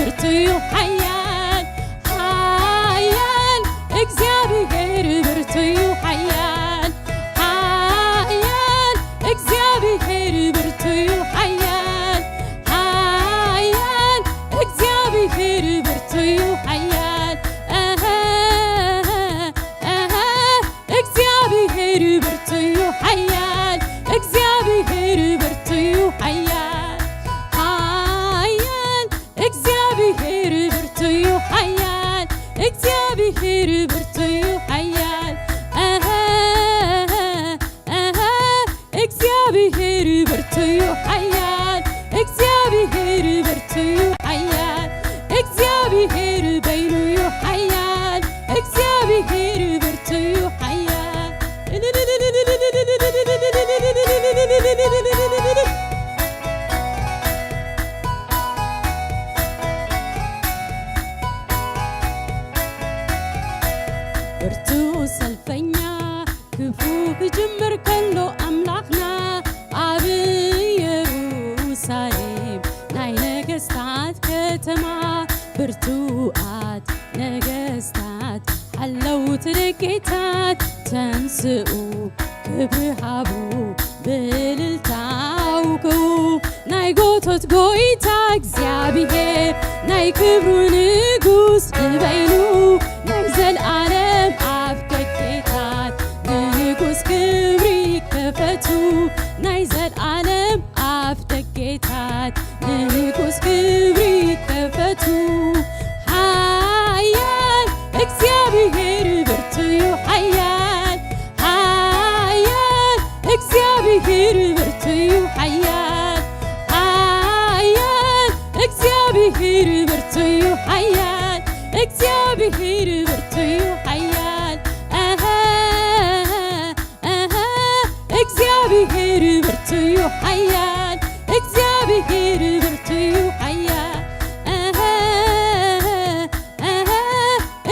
برتو حيان حيان እግዚአብሔር برتو حيان حيان እግዚአብሔር برتو حيان حيان እግዚአብሔር برتو حيان እግዚአብሔር برتو حيان እግዚአብሔር برتو حيان حيان እግዚአብሔር برتو حيان እግዚአብሔር برتو حيان እግዚአብሔር برتو حيان እግዚአብሔር برتو حيان እግዚአብሔር በይኑ حيان እግዚአብሔር برتو حيان ብርቱ ሰልፈኛ ክፉ ክጅምር ከሎ አምላኽና ኣብ ኢየሩሳሌም ናይ ነገስታት ከተማ ብርቱዓት ነገስታት ሓለውት ደቄታት ተንስኡ ክብሪ ሃቡ ብልልታውክኡ ናይ ጎቶት ጎይታ እግዚአብሔር ናይ ክብሩ ንጉስ ንበይኑ ናይ ዘለዓለም ኣብ ደቄታት ንጉስ ክብሪ ከፈቱ ናይ ዘለዓለም ኣብ ደቄታት ንጉስ ክብሪ ከፈቱ ሓያል እግዚአብሔር ብርቱዩ ሓያል ሓያል እግዚአብሔር ብርቱዩ ሓያል ሓያል እግዚአብሔር ብርቱዩ ሓያል እግዚአብሔር ብርቱዩ ሓያል እግዚአብሔር ብርቱዩ ሓያል እግዚአብሔር ብርቱዩ ሓያል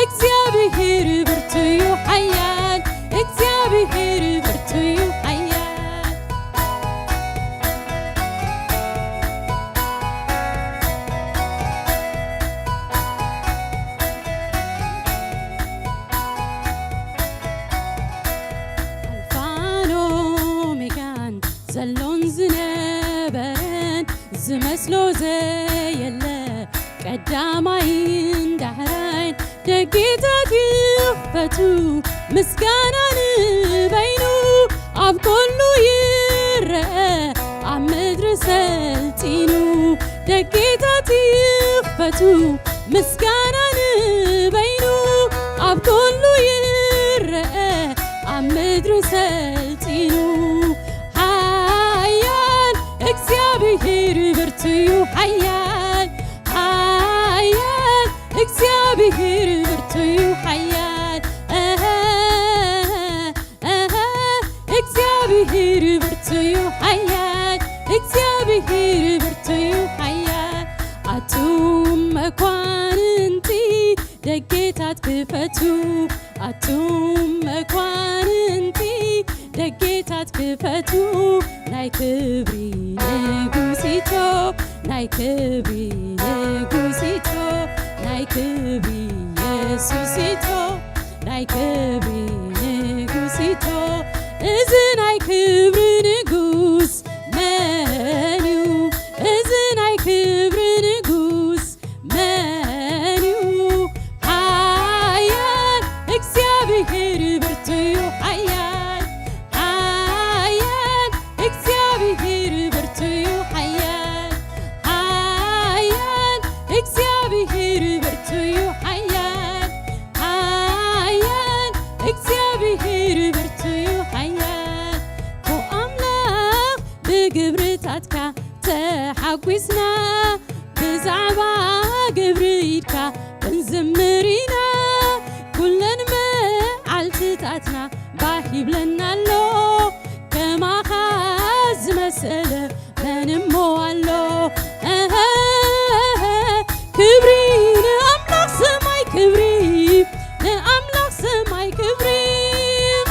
እግዚአብሔር ብርቱዩ ሓያል እግዚአብሔር ብርቱዩ ሓያል አልፋን ኦሜጋን ዘሎን ዝነበረን ዝመስሎ ዘየለ ቀዳማይን ዳሕራይን ደጌታት ይኽፈቱ ምስጋና ንበይኑ ኣብ ኩሉ ይርአ ኣብ ምድሪ ሰልጢኑ ደጌታት ይኽፈቱ ምስጋና ንበይኑ ኣብ ኩሉ ይርአ ኣብ ምድሪ ሰልጢኑ ሓያል እግዚአብሔር ብርቱዩ ሓያል ሓያል እግዚአብሔር ብርቱዩ ሓያል እግዚአብሔር ብርቱዩ ሓያል እግዚአብሔር ብርቱዩ ሓያል ኣቱም መኳንንቲ ደጌታት ክፈቱ ኣቱም መኳንንቲ ደጌታት ክፈቱ ናይ ክብሪ ንጉሲቶ ናይ ክብሪ ንጉሲቶ ናይ ክብሪ ኢየሱሲቶ ናይ ክብሪ ንጉሲቶ እዚ ናይ ክብሪ ንጉስ መን እዩ እዚ ናይ ክብሪ ንጉስ መን እዩ ሓያል እግዚአብሔር ብርቱዩ ሓያል ሓያል እግዚአብሔር ብርቱዩ ሓያል ሓያል እግዚአብሔር ብርቱዩ ሓያል ሓያል እግዚአብሔር ብርቱዩ ሓያል አምላኽ ብግብርታትካ ተሓጒስና ብዛዕባ ግብሪ ኢድካ ክንዝምር ኢና ኩለን መዓልትታትና ባህ ይብለና ኣሎ ከማኻ ዝመሰለ መን እሞ ኣሎ ክብሪ ንኣምላኽ ሰማይ ክብሪ ንኣምላኽ ሰማይ ክብሪ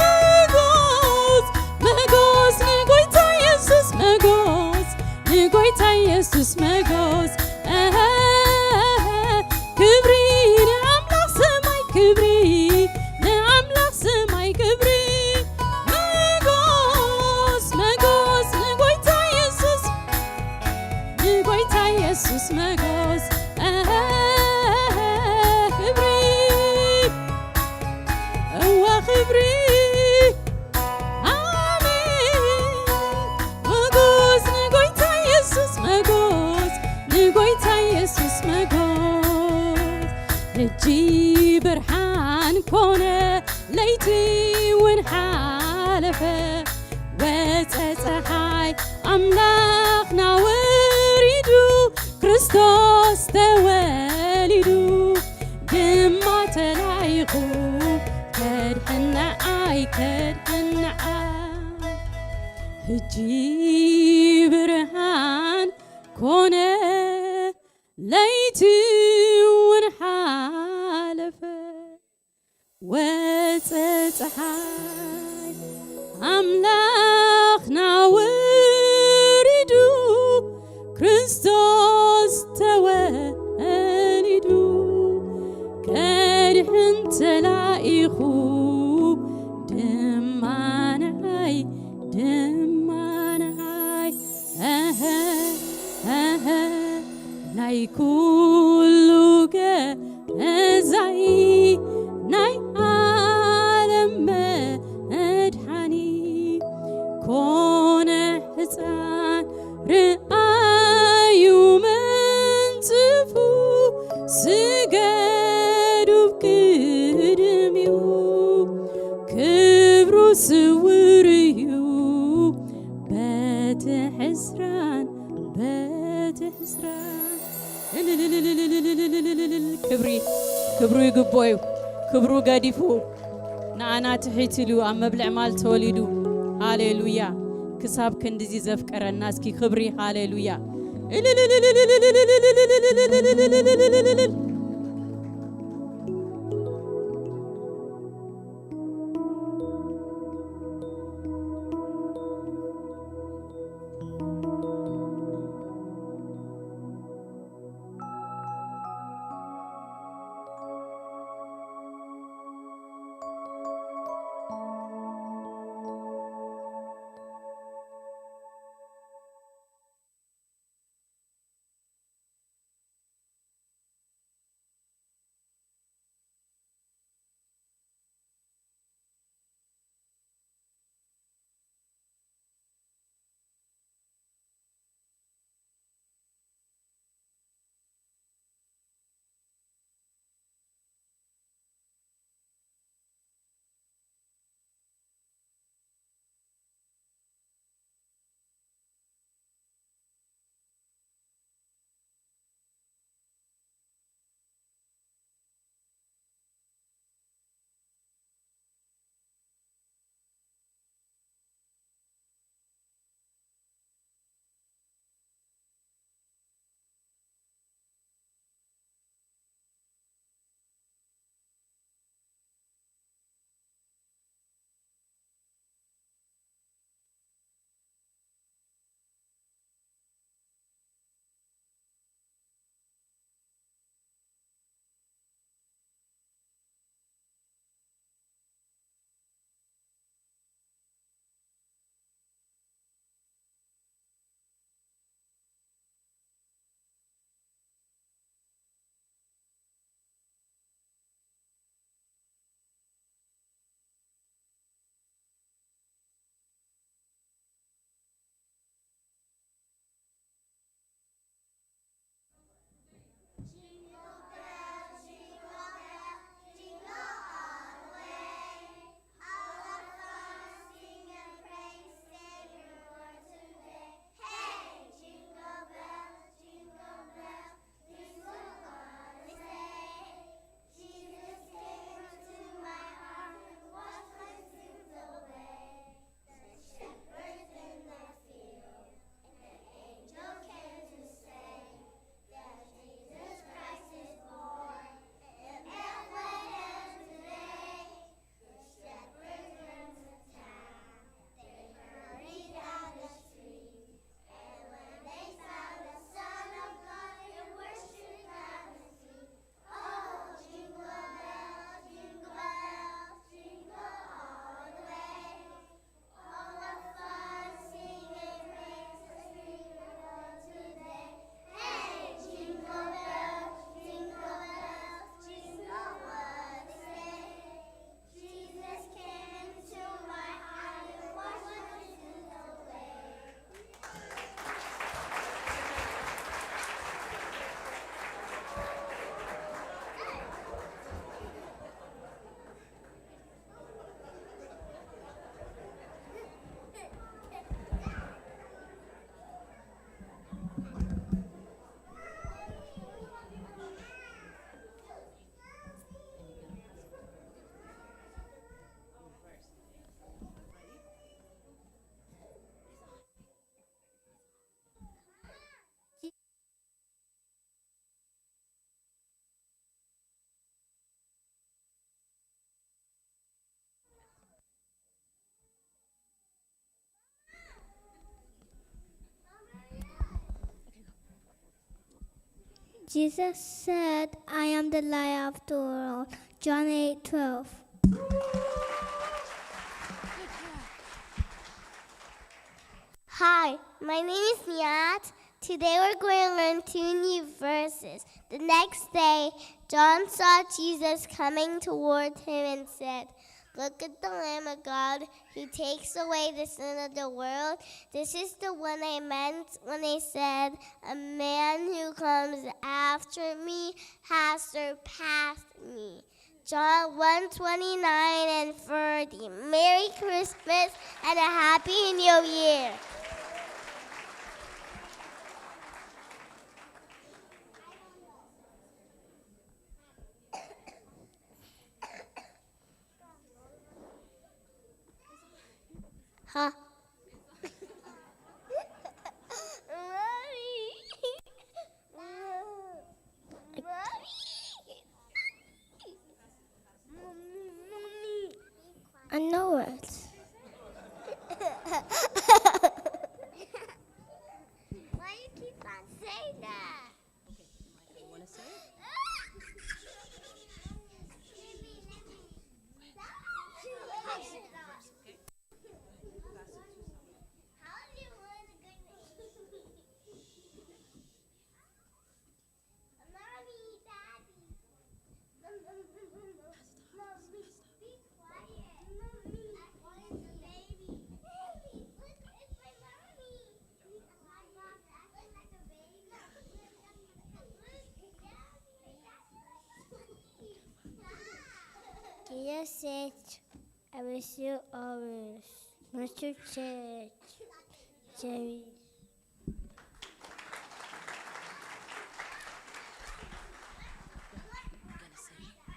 መጎስ መጎስ ንጎይታ ኢየሱስ መጎስ ንጎይታ ኢየሱስ መጎስ هجي برحان كونه ليتي ونحالفه وتتحاي أملاخنا وريدو كريستوس تواليدو دما تلايقو كدحنا كدحنا هجي برهان كونه ليتي ونحالفه وتتحاي أملاخنا وريدو كريستوس تواليدو كدحن تلايخو دماناي ناي كل جزاي ناي عالم مدحني كون حسان رأيو من تفو سجدو بقدميو كبرو سوريو بتحسران كبرو يقبوي كبرو قادفو نانا تحيتلو أما بلع مال توليدو هاليلويا كساب كندزي زفكر الناس كي خبري هاليلويا Jesus said, I am the light of the world. John 8:12. Hi, my name is Niat. Today we're going to learn 2 new verses. The next day, John saw Jesus coming toward him and said, "Look at the Lamb of God who takes away the sin of the world. This is the one I meant when I said, a man who comes after me has surpassed me." John 1:29 and 30. Merry Christmas and a Happy New Year. Huh? I know it. Why you keep on saying that? Okay, you want to say it? Jesus said, I wish you always. Mr. Church. Jerry.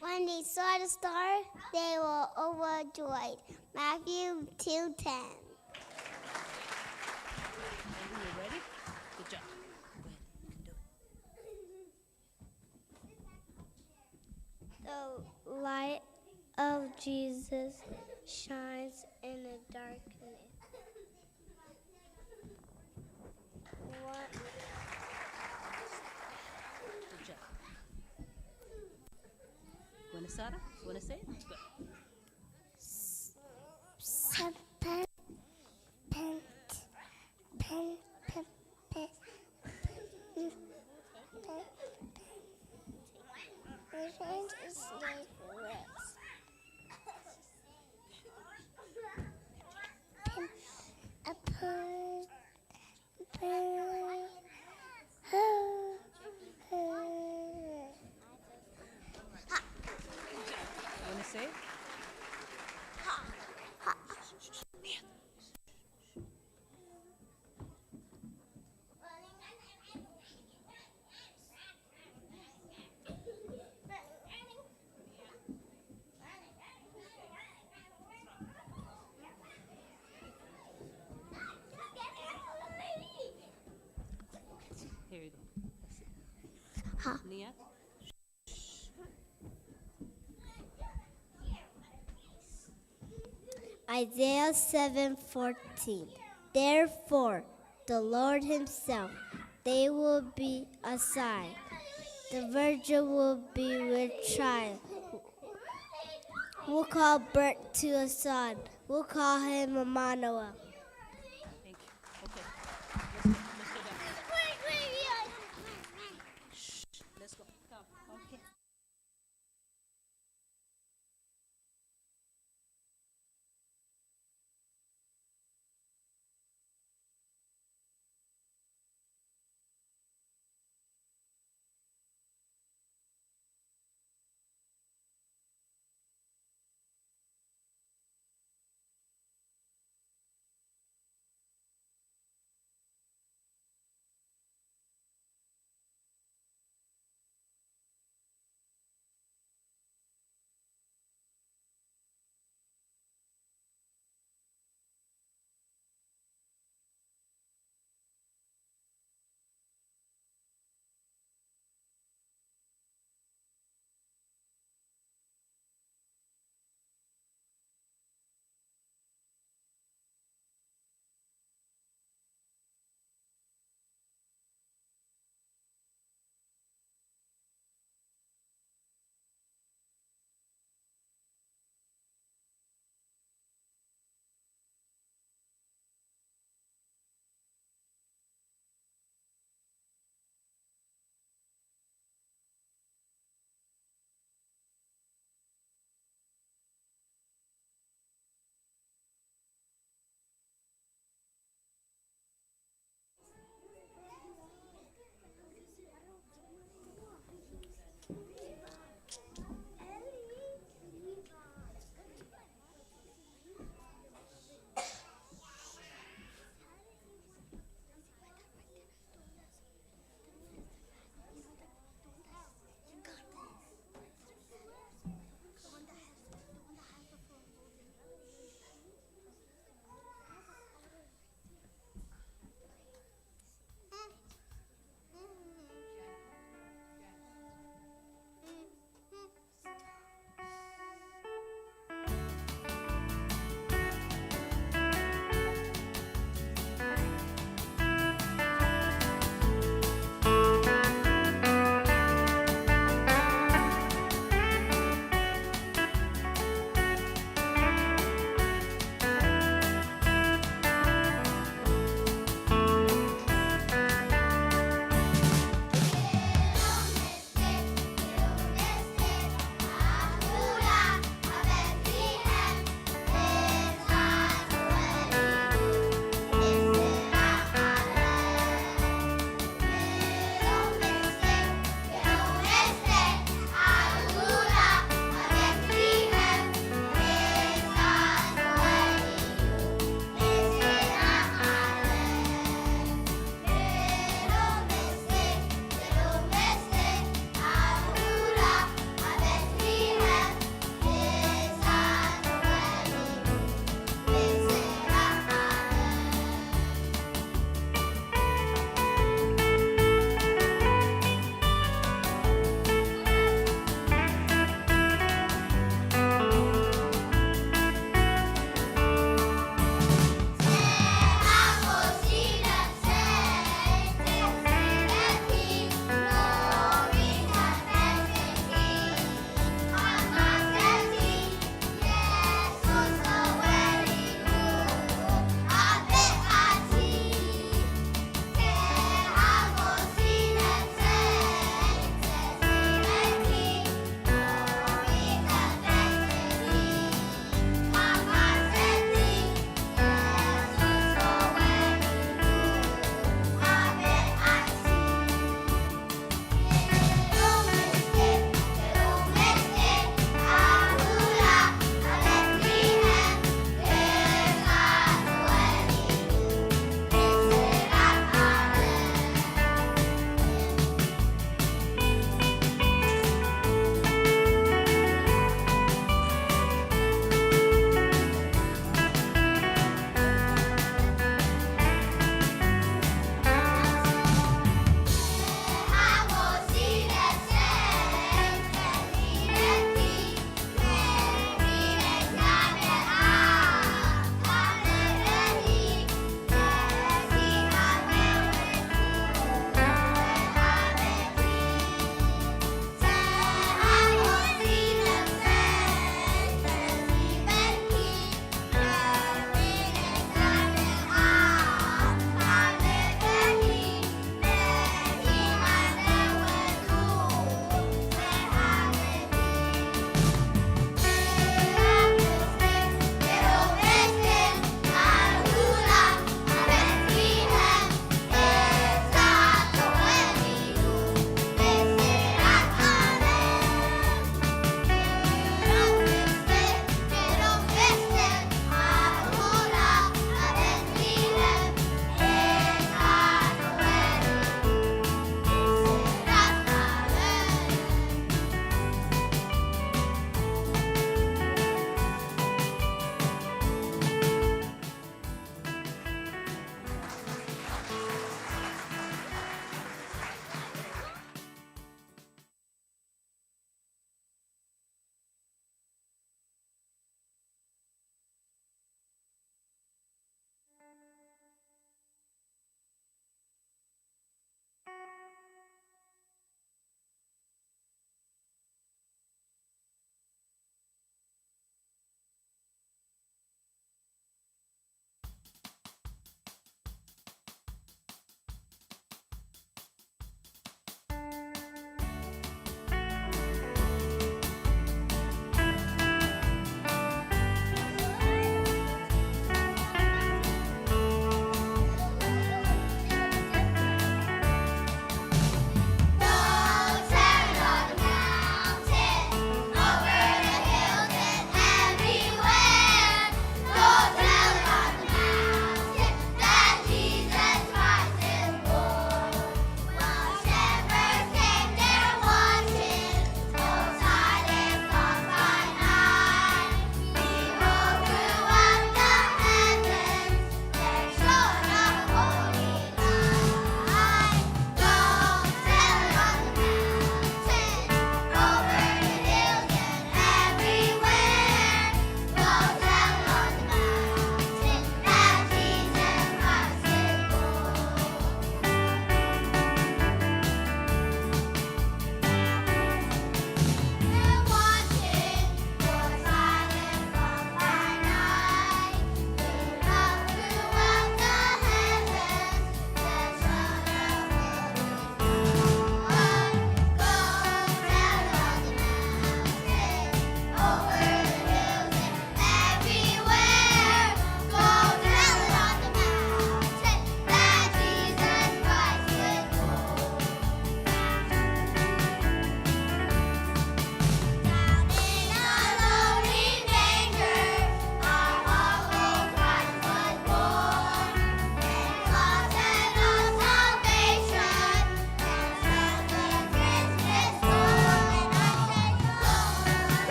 When they saw the star, they were overjoyed. Matthew 2:10. Are you ready? Good job. Go ahead. You can do it. The light of Jesus shines in the darkness. What? Good job. Sarah? You want to say it? Go. You want to say it? Here you go. That's it. Nia? Isaiah 7:14. Therefore, the Lord himself, they will be a sign. The virgin will be with child. We'll call birth to a son. We'll call him Emmanuel. Thank you. Okay. Let's go. Let's go down. Shh. Let's go. Come. Okay.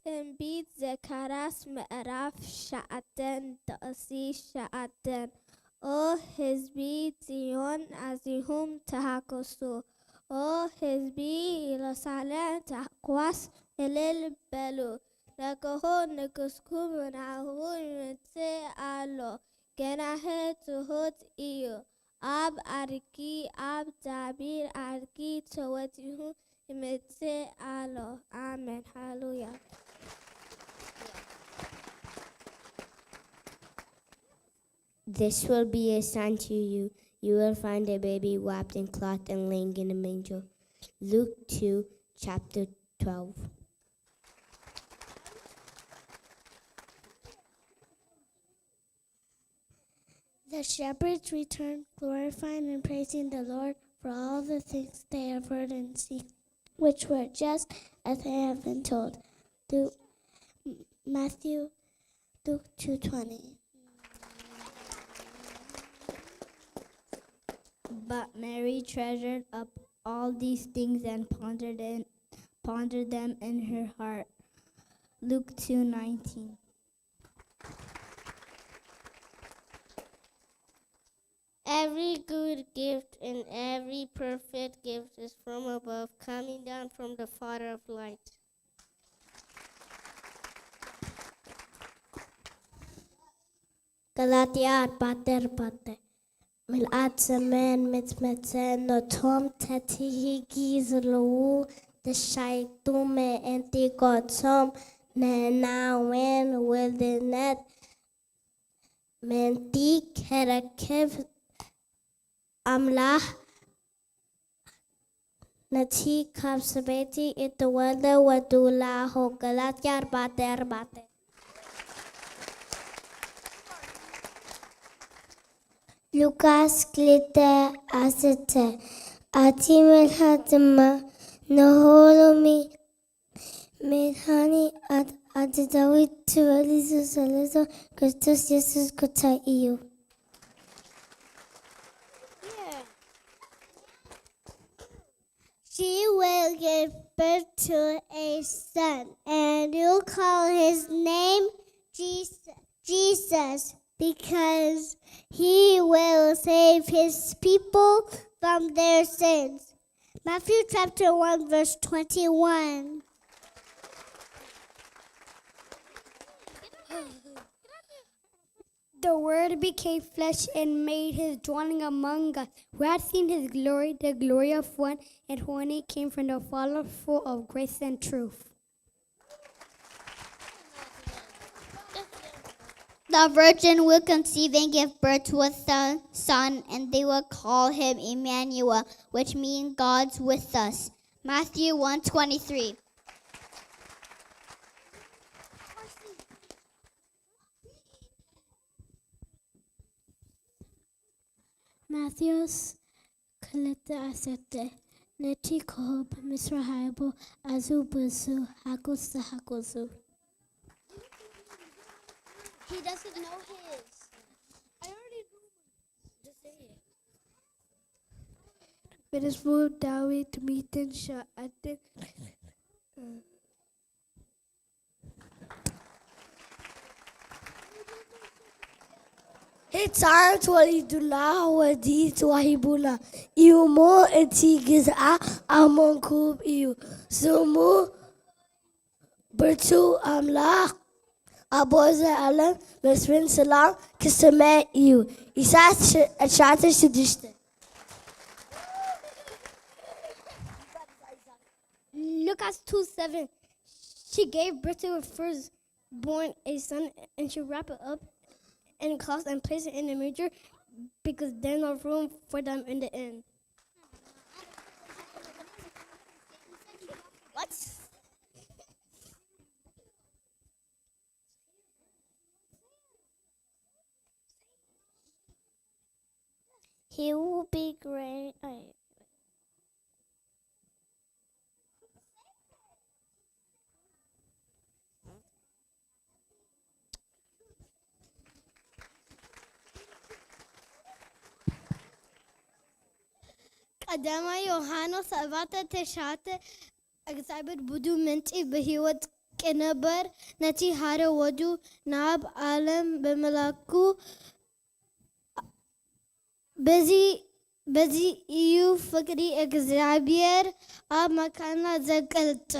ትንቢት ዘካርያስ ምዕራፍ 9 ጥቕሲ 9 ኦ ህዝቢ ጽዮን ኣዚሆም ተሃከሱ ኦ ህዝቢ ኢየሩሳሌም ተሓጓስ እልል በሉ ንግሆ ንጉስኩም ናሁ ይመጽእ ኣሎ ገናህ ትሑት እዩ ኣብ ኣድጊ ኣብ ዳቢር ኣድጊ ተወዲሁ ይመጽእ ኣሎ ኣሜን ሃሌሉያ This will be a sign to you. You will find a baby wrapped in cloth and laying in a manger. Luke 2, chapter 12. The shepherds returned, glorifying and praising the Lord for all the things they have heard and seen, which were just as they have been told. Luke 2:20. But Mary treasured up all these things and pondered them in her heart. Luke 2:19. Every good gift and every perfect gift is from above, coming down from the Father of light. Galatia pater pater. Mil'at zemen mitmeten notom tetihi zlu the shaitume antigotom nenawen wildenet menti kerakev amlah nati kapsabeti itwala wadula ho Galatia pater pater. Lukas klite asete atimel hatma noholomi medhani ad David tualizo salizo Christus Jesus kota iyo. She will give birth to a son, and you'll call his name Jesus, because he will save his people from their sins. Matthew chapter 1, verse 21. The Word became flesh and made his dwelling among us. We have seen his glory, the glory of one and who only came from the Father, full of grace and truth. The virgin will conceive and give birth to a son, and they will call him Emmanuel, which means God's with us. Matthew 1:23. Matthews klite asete neti kob misrahabo azubuzu hakusu. He doesn't know his. I already know. Just say it. Minismo David miten sha'ate Hitzart waliduna wadit wahibuna. Iumo etigiza amon kub iu. Sumu bertu amlach. Aboze alam mesrin salam kisame iu. Isat shatter sidishte. Lucas 2:7. She gave birth to her firstborn, a son, and she wrapped it up in cloth and placed it in a manger because there's no room for them in the inn. What? He will be great. ቀዳማዊ ዮሐንስ 7:9 እግዚአብሔር ብዙ ምንጭ በሕይወት ቅንበር ነቲ ሓደ ወዱ ናብ ዓለም ብምላኩ በዚ እዩ ፍቅሪ እግዚአብሔር ኣብ መካና ዘገልጥ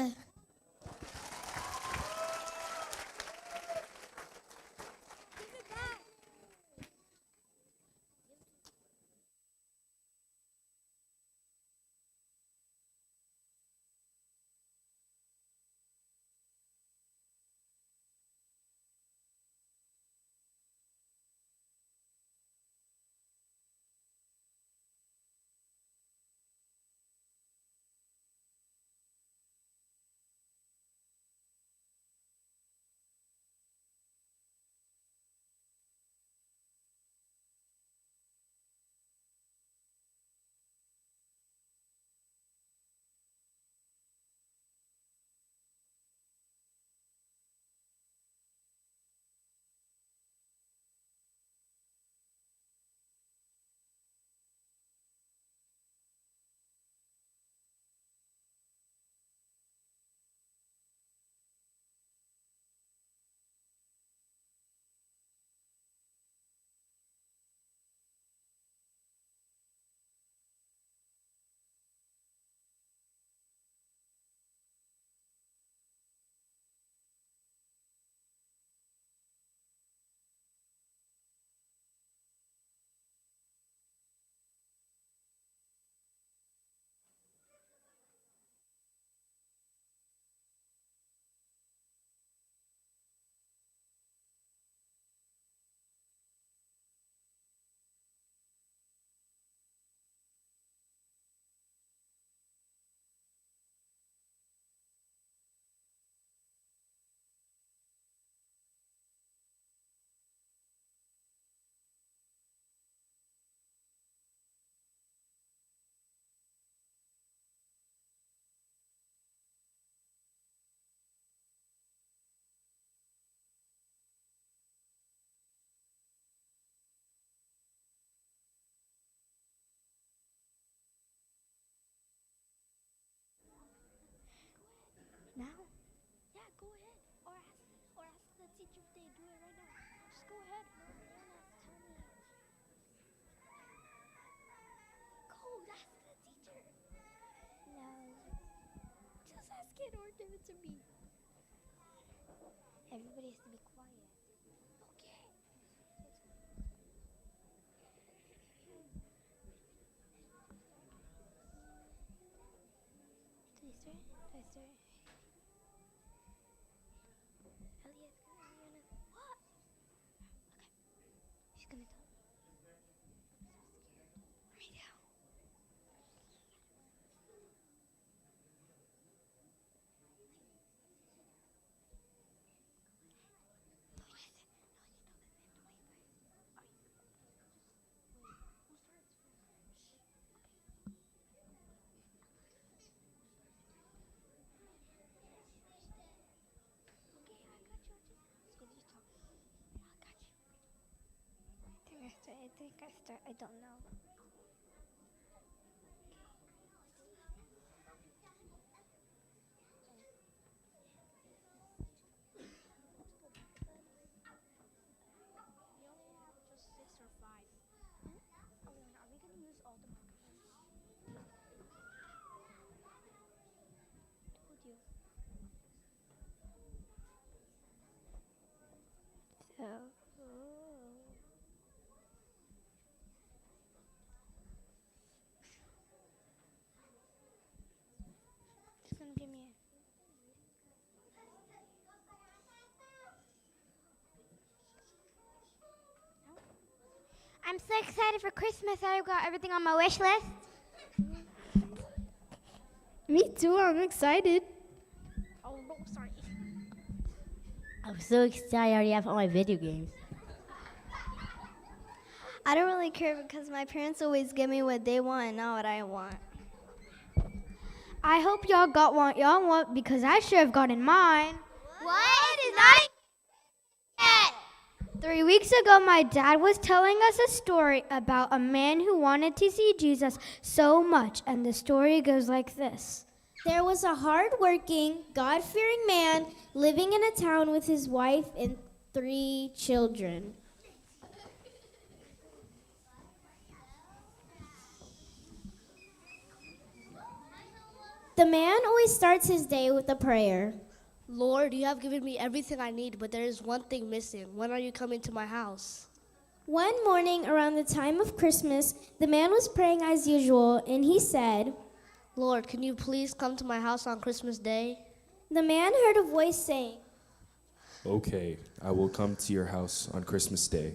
Now? Yeah, go ahead. Or ask the teacher if they do it right now. Just go ahead. No, tell me. Go, ask the teacher. No. Just ask it or give it to me. Everybody has to be quiet. Okay. Twister. Elliot, what? Okay. She's gonna tell me. I'm so scared. Right now. I don't know. We only have just 6 or 5. Are we gonna use all the microphones? Told you. It's gonna give me a... I'm so excited for Christmas. I've got everything on my wish list. Me too, I'm excited. Oh, no, sorry. I'm so excited. I already have all my video games. I don't really care because my parents always give me what they want and not what I want. I hope y'all got what y'all want because I sure have gotten mine. What is not yet? 3 weeks ago, my dad was telling us a story about a man who wanted to see Jesus so much, and the story goes like this. There was a hard-working, God-fearing man living in a town with his wife and 3 children. The man always starts his day with a prayer. Lord, you have given me everything I need, but there is one thing missing. When are you coming to my house? One morning around the time of Christmas, the man was praying as usual, and he said, Lord, can you please come to my house on Christmas Day? The man heard a voice saying, Okay, I will come to your house on Christmas Day.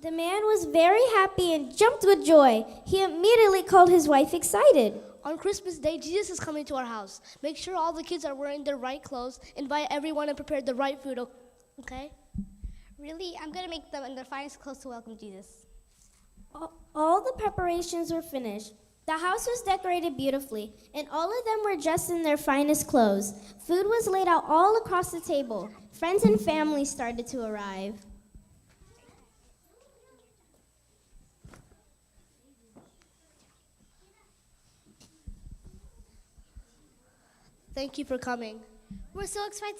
The man was very happy and jumped with joy. He immediately called his wife excited. On Christmas Day, Jesus is coming to our house. Make sure all the kids are wearing their right clothes. Invite everyone and prepare the right food, okay? Really? I'm going to make them in their finest clothes to welcome Jesus. All the preparations were finished. The house was decorated beautifully, and all of them were dressed in their finest clothes. Food was laid out all across the table. Friends and family started to arrive. Thank you for coming. We're so excited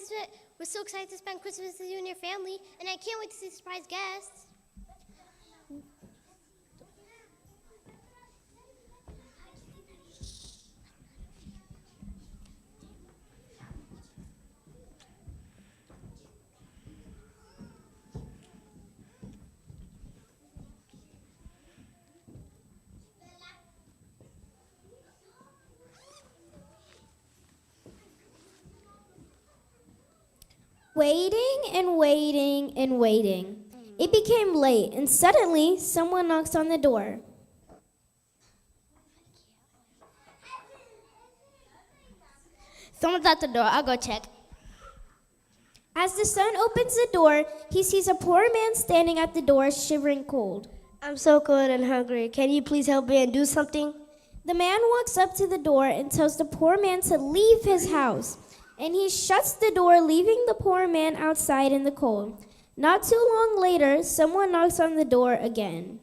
to spend Christmas with you and your family, and I can't wait to see surprise guests. Waiting and waiting and waiting. It became late, and suddenly someone knocks on the door. Someone's at the door. I'll go check. As the son opens the door, he sees a poor man standing at the door, shivering cold. I'm so cold and hungry. Can you please help me and do something? The man walks up to the door and tells the poor man to leave his house. And he shuts the door, leaving the poor man outside in the cold. Not too long later, someone knocks on the door again.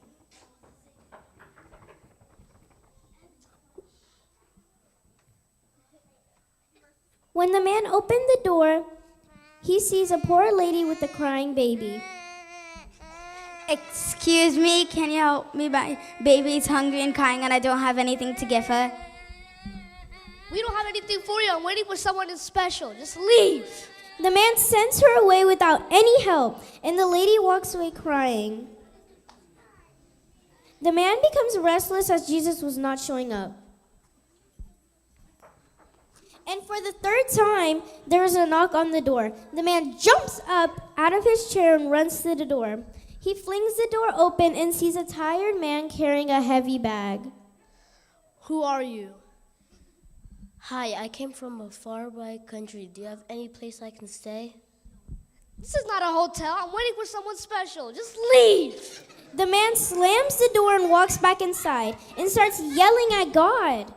When the man opened the door, he sees a poor lady with a crying baby. Excuse me, can you help me? My baby's hungry and crying and I don't have anything to give her. We don't have anything for you. I'm waiting for someone special. Just leave. The man sends her away without any help, and the lady walks away crying. The man becomes restless as Jesus was not showing up. And for the 3rd time, there is a knock on the door. The man jumps up out of his chair and runs to the door. He flings the door open and sees a tired man carrying a heavy bag. Who are you? Hi, I came from a far-away country. Do you have any place I can stay? This is not a hotel. I'm waiting for someone special. Just leave. The man slams the door and walks back inside and starts yelling at God.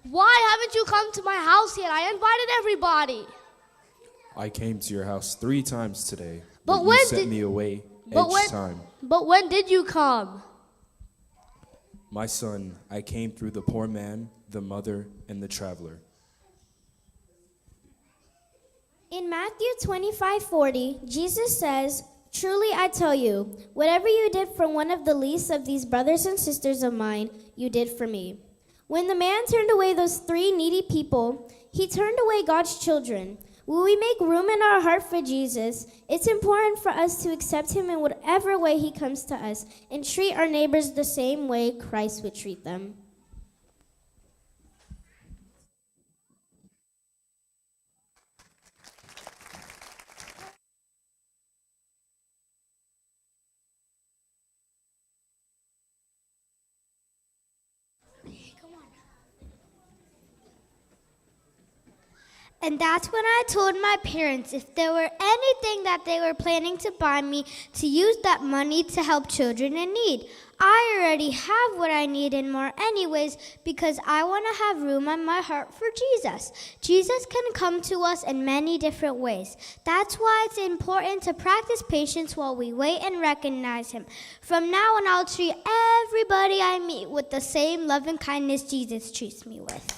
Why haven't you come to my house yet? I invited everybody. I came to your house 3 times today, But but when you sent did- me away but each when- time. But when did you come? My son, I came through the poor man, the mother, and the traveler. In Matthew 25:40, Jesus says, "Truly I tell you, whatever you did for one of the least of these brothers and sisters of mine, you did for me." When the man turned away those 3 needy people, he turned away God's children. Will we make room in our heart for Jesus? It's important for us to accept him in whatever way he comes to us and treat our neighbors the same way Christ would treat them. And that's when I told my parents if there were anything that they were planning to buy me, to use that money to help children in need. I already have what I need and more anyways, because I want to have room in my heart for Jesus. Jesus can come to us in many different ways. That's why it's important to practice patience while we wait and recognize him. From now on, I'll treat everybody I meet with the same love and kindness Jesus treats me with.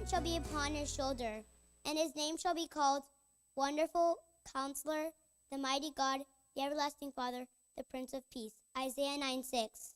government shall be upon his shoulder, and his name shall be called Wonderful Counselor, the Mighty God, the Everlasting Father, the Prince of Peace. Isaiah 9:6.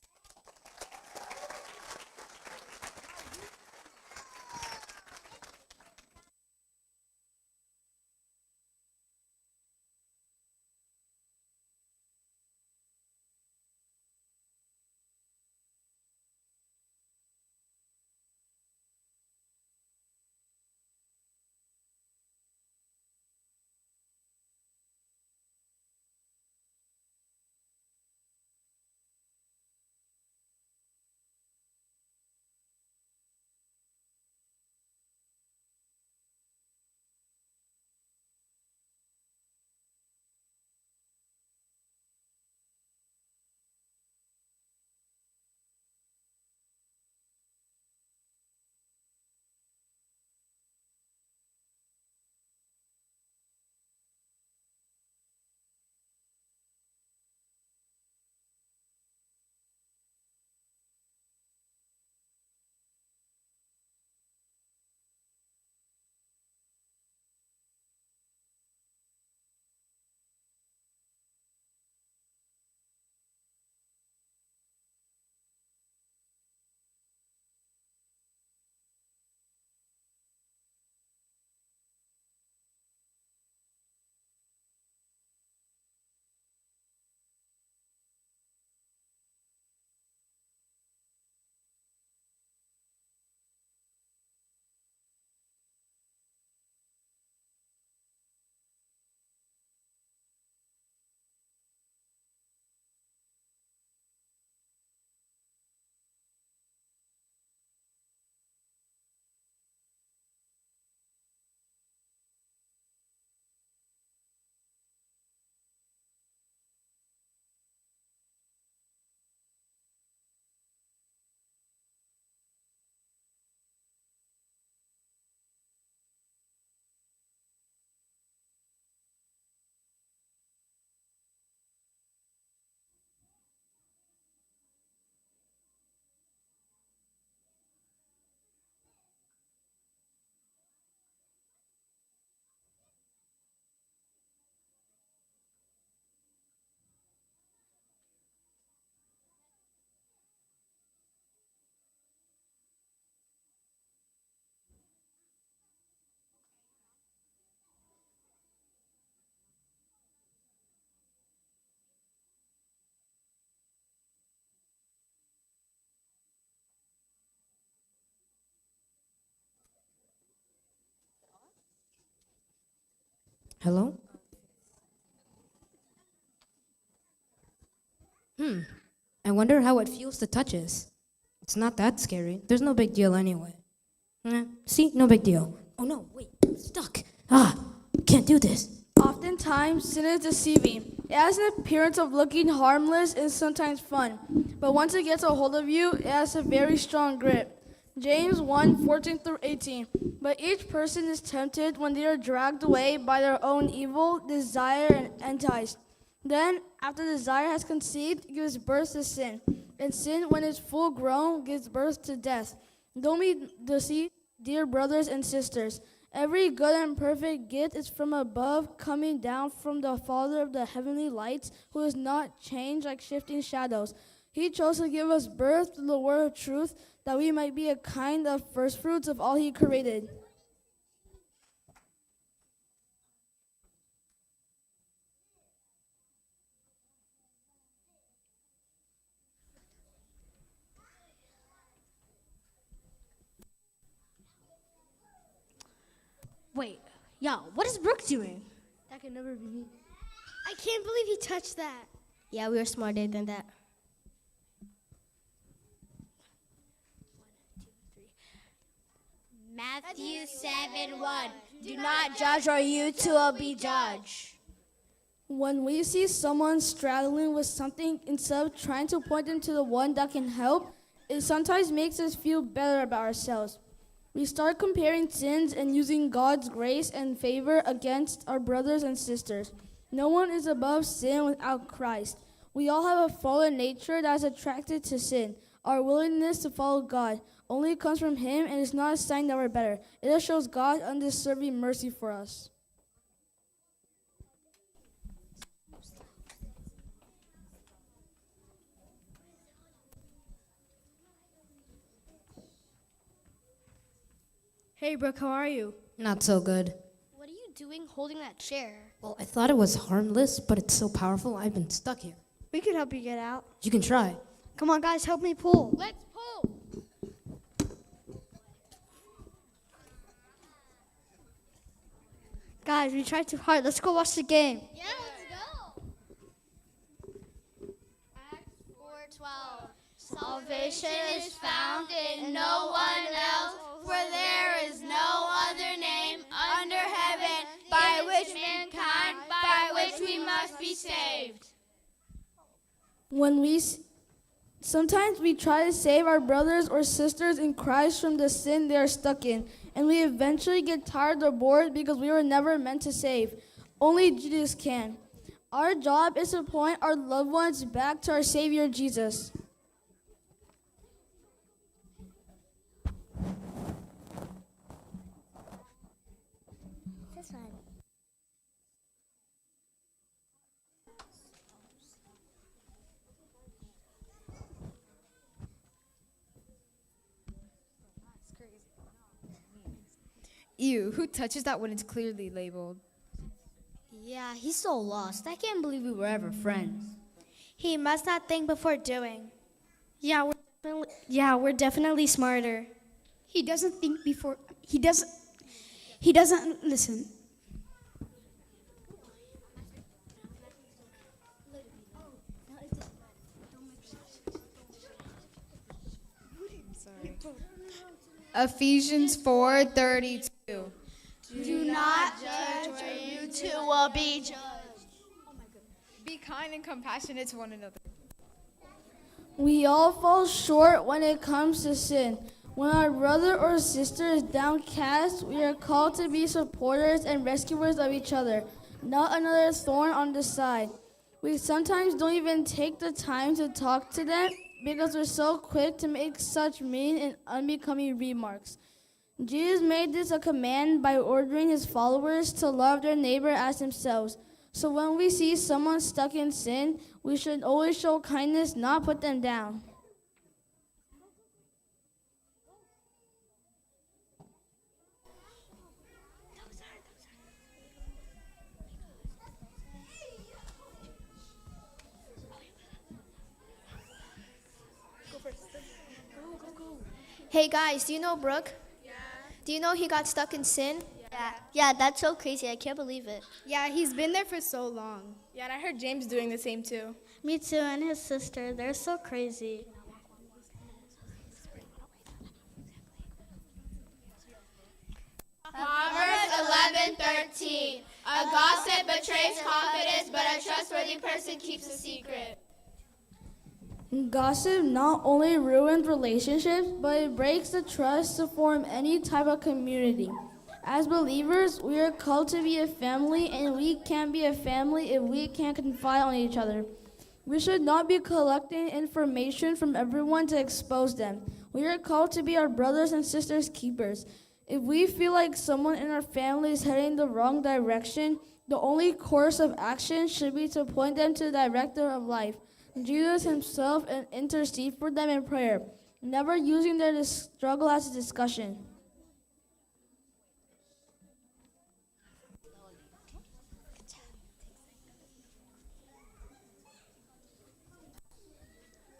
Hello? I wonder how it feels to touch us. It's not that scary. There's no big deal anyway. See? No big deal. Oh no, wait, I'm stuck. Can't do this. Oftentimes, sin is deceiving. It has an appearance of looking harmless and sometimes fun. But once it gets a hold of you, it has a very strong grip. James 1:14-18. But each person is tempted when they are dragged away by their own evil desire and enticed. Then, after desire has conceived, it gives birth to sin. And sin, when it's full grown, gives birth to death. Don't be deceived, dear brothers and sisters. Every good and perfect gift is from above, coming down from the Father of the heavenly lights, who is not changed like shifting shadows. He chose to give us birth to the word of truth, that we might be a kind of first fruits of all he created. Wait, y'all, what is Brooke doing? That can never be me. I can't believe he touched that. Yeah, we were smarter than that. Matthew 7:1. Do not judge, or you too will be judged. When we see someone struggling with something, instead of trying to point them to the one that can help, it sometimes makes us feel better about ourselves. We start comparing sins and using God's grace and favor against our brothers and sisters. No one is above sin without Christ. We all have a fallen nature that is attracted to sin. Our willingness to follow God only comes from Him and is not a sign that we're better. It just shows God's undeserving mercy for us. Hey, Brooke, how are you? Not so good. What are you doing holding that chair? Well, I thought it was harmless, but it's so powerful, I've been stuck here. We could help you get out. You can try. Come on, guys, help me pull. Let's pull. Guys, we tried too hard. Let's go watch the game. Yeah, let's go. Acts 4:12. Salvation is found in no one else, for there is no other name under heaven by which we must be saved. Sometimes we try to save our brothers or sisters in Christ from the sin they are stuck in, and we eventually get tired or bored because we were never meant to save. Only Jesus can. Our job is to point our loved ones back to our Savior Jesus. This one. Ew, who touches that when it's clearly labeled? Yeah, he's so lost. I can't believe we were ever friends. He must not think before doing. Yeah, we're definitely smarter. He doesn't think before. He doesn't listen. Ephesians 4:32. Do not judge, or you too will be judged. Be kind and compassionate to one another. We all fall short when it comes to sin. When our brother or sister is downcast, we are called to be supporters and rescuers of each other, not another thorn on the side. We sometimes don't even take the time to talk to them because we're so quick to make such mean and unbecoming remarks. Jesus made this a command by ordering his followers to love their neighbor as themselves. So when we see someone stuck in sin, we should always show kindness, not put them down. Hey guys, do you know Brooke? Yeah. Do you know he got stuck in sin? Yeah, that's so crazy. I can't believe it. Yeah, he's been there for so long. Yeah, and I heard James doing the same too. Me too, and his sister. They're so crazy. Proverbs 11:13. A gossip betrays confidence, but a trustworthy person keeps a secret. Gossip not only ruins relationships, but it breaks the trust to form any type of community. As believers, we are called to be a family, and we can't be a family if we can't confide on each other. We should not be collecting information from everyone to expose them. We are called to be our brothers and sisters' keepers. If we feel like someone in our family is heading the wrong direction, the only course of action should be to point them to the director of life, Jesus himself, and intercede for them in prayer, never using their struggle as a discussion.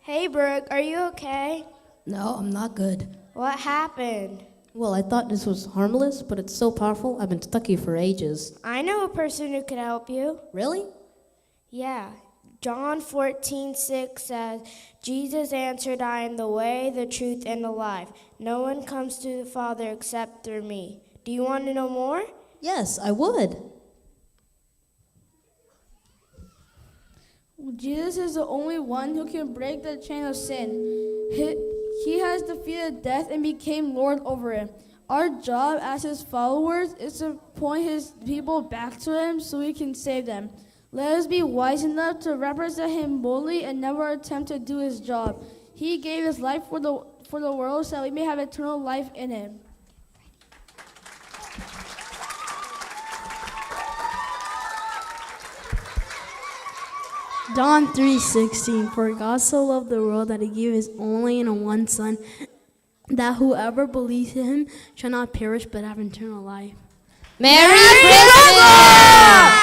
Hey, Brooke, are you okay? No, I'm not good. What happened? Well, I thought this was harmless, but it's so powerful, I've been stuck here for ages. I know a person who could help you. Really? Yeah. John 14:6 says, Jesus answered, I am the way, the truth, and the life. No one comes to the Father except through me. Do you want to know more? Yes, I would. Jesus is the only one who can break the chain of sin. He has defeated death and became Lord over it. Our job as his followers is to point his people back to him so we can save them. Let us be wise enough to represent him boldly and never attempt to do his job. He gave his life for the world so that we may have eternal life in him. John 3:16, for God so loved the world that he gave his only and one Son, that whoever believes in him shall not perish but have eternal life. Merry Christmas!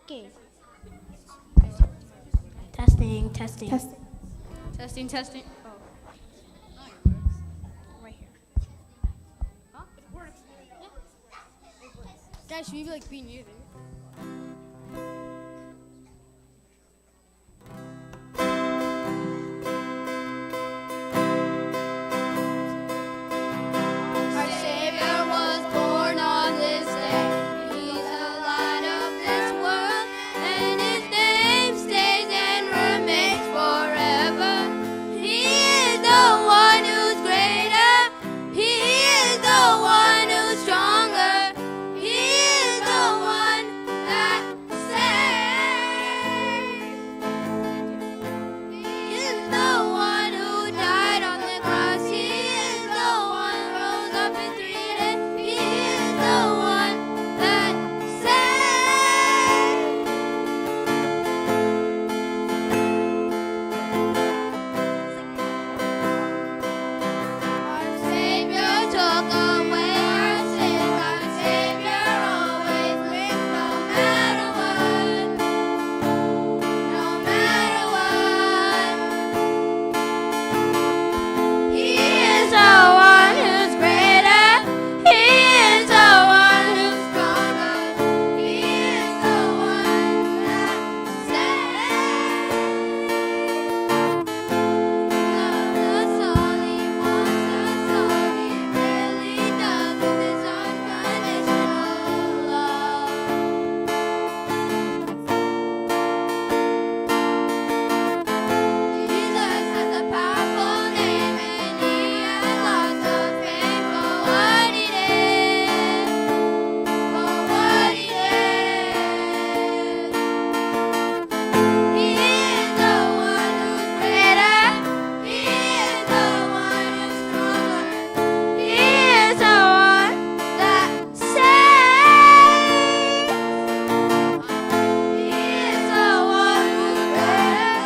Okay. Testing, testing. Testing, testing. Right here. Huh? It works. Yeah. Guys, should we like be near there? Our Savior was born on this day. He's the light of this world, and His name stays and remains forever. He is the one who's greater. He is the one who's stronger. He is the one that saves. He is the one who died on the cross. He is the one who rose up in 3 days. He is the one that saves. Our Savior took away our sins. Our Savior always wins, no matter what. No matter what. He is the one who's greater. He is the one who's stronger. He is the one that saves. Loves us all, He wants us all. He really does with His unconditional love. Jesus has a powerful name, and He has lots of fame for what He did. For what He did. He is the one who's greater. He is the one who's stronger. He is the one that saves. He is the one who's greater.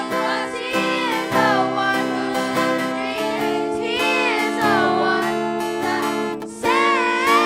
He is the one who's greater. He is the one that saves.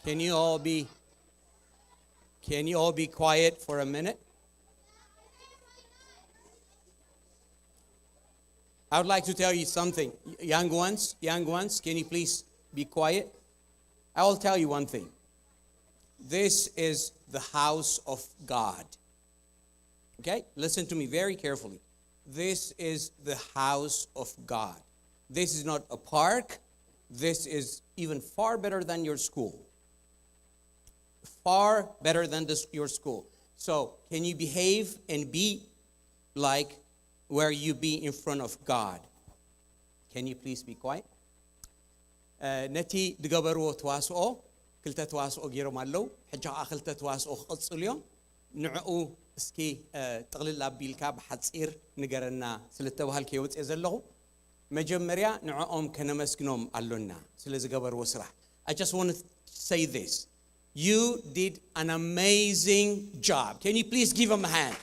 Can you all be quiet for a minute? I would like to tell you something. Young ones, can you please be quiet? I will tell you one thing. This is the house of God. Okay? Listen to me very carefully. This is the house of God. This is not a park. This is even far better than your school. Far better than your school. So, can you behave and be like where you be in front of God? Can you please be quiet? نتي دقبرو تواسو كلتا تواسو غيرو مالو حجا اخلتا تواسو قصليوم نعقو اسكي تقلل ابيلكا بحصير نغرنا سلتوهال كيوص يزلغو مجمريا نعقوم كنمسكنوم علونا سلازي غبرو سرح. I just want to say this. You did an amazing job. Can you please give them a hand?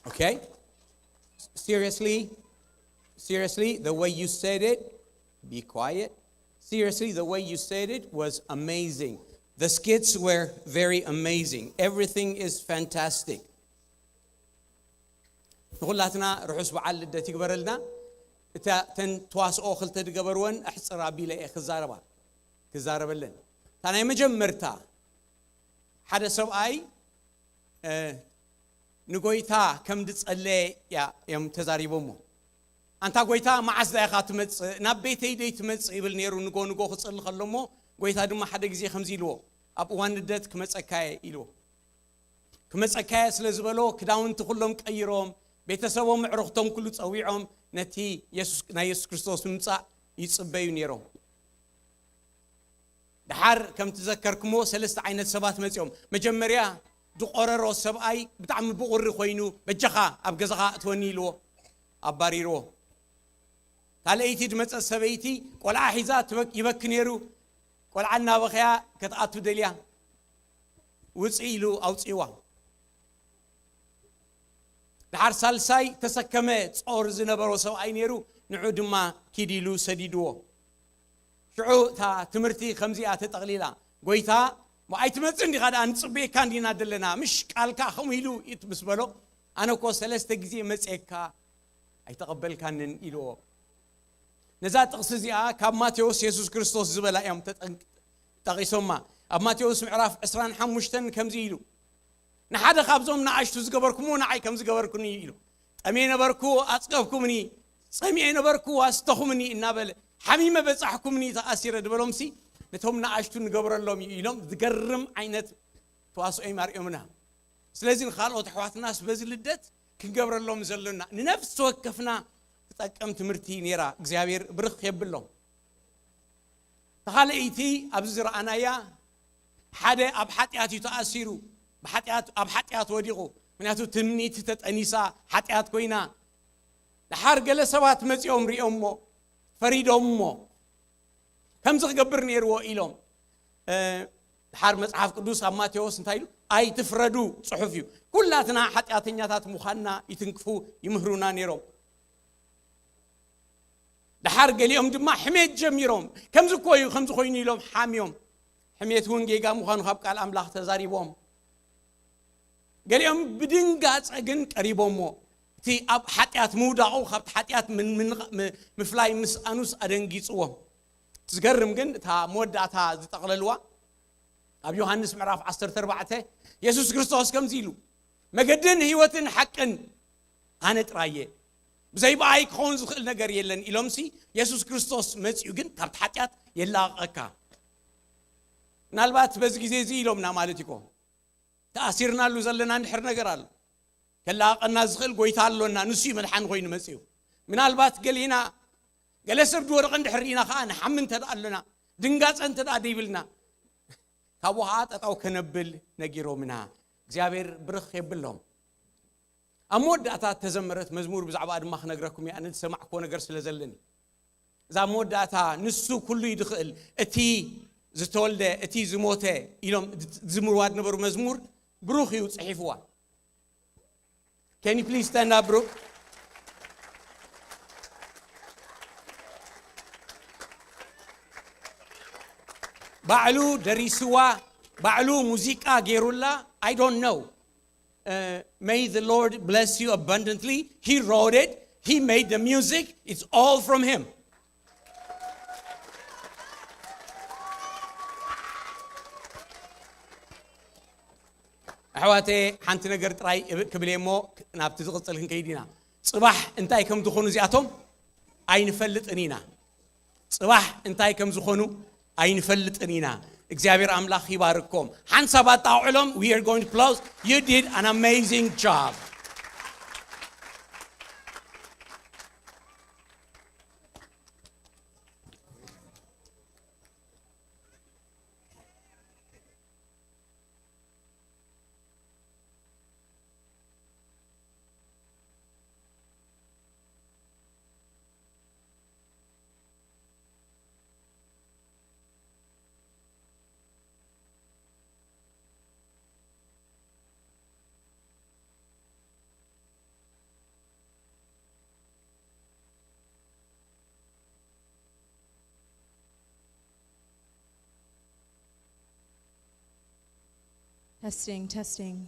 Okay? Seriously, the way you said it, be quiet. Seriously, the way you said it was amazing. The skits were very amazing. Everything is fantastic. نقولاتنا رحوس بعال لدتي قبرلنا تا تن تواسقو خلت دقبرون احصر ابيله خزاربا كزاربلن تانا يمجمرتا حدا سباي نغويتا كم دصلي يا يم تزاريبومو انتا غويتا معز دايخا تمص ناب بيتي دي تمص يبل نيرو نغو خصل خلمو غويتا دما حدا غزي خمزيلو اب واندت كمصكاي يلو كمصكاي سلازبلو كداونت كلهم قيروم بيتسبوم عرختهم كله صويعهم نتي يسوع كريستوس ممصا يصبيو نيرو دحر كم تذكركمو ثلاثه عينت سبات مصيوم مجمريا دقررو سباي بتعم بقر خوينو بجخا اب غزخا تونيلو اباريرو قاليتي دمص سبيتي قلع حيزا يبكنيرو قلعنا بخيا كتاتو دليا وصيلو اوصيوا دحر سالساي تسكمه صور زنبرو سباي نيرو نعو دما كيديلو سديدو شعو تا تمرتي خمزيا تقليلا غويتا ما ايتمصن دي غدا انصبي كاندينا دلنا مش قالكا خميلو يتبسبلو انا كو ثلاثه غزي مصيكا ايتقبل كانن يلو نزا تقسزيا كاب ماتيوس يسوع كريستوس زبلا يوم تقيسوما اب ماتيوس معراف 25 كمزي يلو نحد خابزوم نعشتو زغبركمو نعي كم زغبركني يلو امين بركو اصقفكمني سمعين بركو واستخمني انابل حميمه بصحكمني تاثير دبلومسي نتهم نعشتو نغبرلهم يلوم تقرم عينت تواصو اي ماريومنا سلازين خالو تحوات الناس بزي لدت كنغبرلهم زلنا نفس توقفنا تطقم تمرتي نيرا እግዚአብሔር ብርኽ يبلهم تخالئتي ابز رانايا حدا اب حطياتي تاثيرو بحطيات اب حطيات وديقو مناتو تمنيت تطنيسا حطيات كوينا لحر قال سبات مصيوم ريومو فريدومو كم زغبر نيرو إلهم حر مصحف قدوس ماتيوس انتايلو اي تفردو صحفيو كلاتنا حطياتنياتات مخنا يتنكفو يمهرونا نيرو دحر قاليهم دما حميت جميرهم كم زكويني لهم حاميهم حميت ونجيغا مخان خاب قال املاح تزاريبهم قاليهم بدنقاص اجن قريبومو تي اب حطيات موداو خبت حطيات من مفلاي مسانوس ادنغيصوم تزغرم جن تا موداتا زتقللوا اب يوحنس معراف 14 يسوع كريستوس كم زيلو مقدن هيوتن حقن انا طرايه بزي باي كون زخل نجر يلن إلهمسي يسوع كريستوس مسيو جن كابت حتيات يلاقكا نالبات بز غزي زي إلهمنا مالتيكو تأثيرنا لو زلنا نحر نجرال كلاقنا زخل غويتالونا نسي مدحان غوين مسيو من البات قالينا قال سر دور قند حرينا خان حمن تدالنا دنقاص انت داديبلنا كابوهات اتاو كنبل نغيرو منها እግዚአብሔር ብርኽ يبلهم امود اتا تزمرت مزمور بزعبا دما خنغركم يا ان تسمعكو ነገር ስለዘለኒ ዛ ሞዳታ ንሱ ኩሉ ይድخل እቲ ዝተወልደ እቲ ዝሞተ ኢሎም ዝምርዋድ ነበሩ መዝሙር ብሩኽ እዩ ጽሒፍዋ Can you please stand up, bro? ባዕሉ ደሪስዋ ባዕሉ ሙዚቃ ገይሩላ I don't know. May the Lord bless you abundantly. He wrote it. He made the music. It's all from him. أحواتي حنت نجر تراي كبليمو نابت زغطل كيدينا صباح انتاي كم تخونو زياتهم أين فلت أنينا صباح انتاي كم زخونو أين فلت أنينا እግዚአብሔር አምላክ ይባርኮም ሐንሳባት አውሎም we are going to close. You did an amazing job. Testing, testing.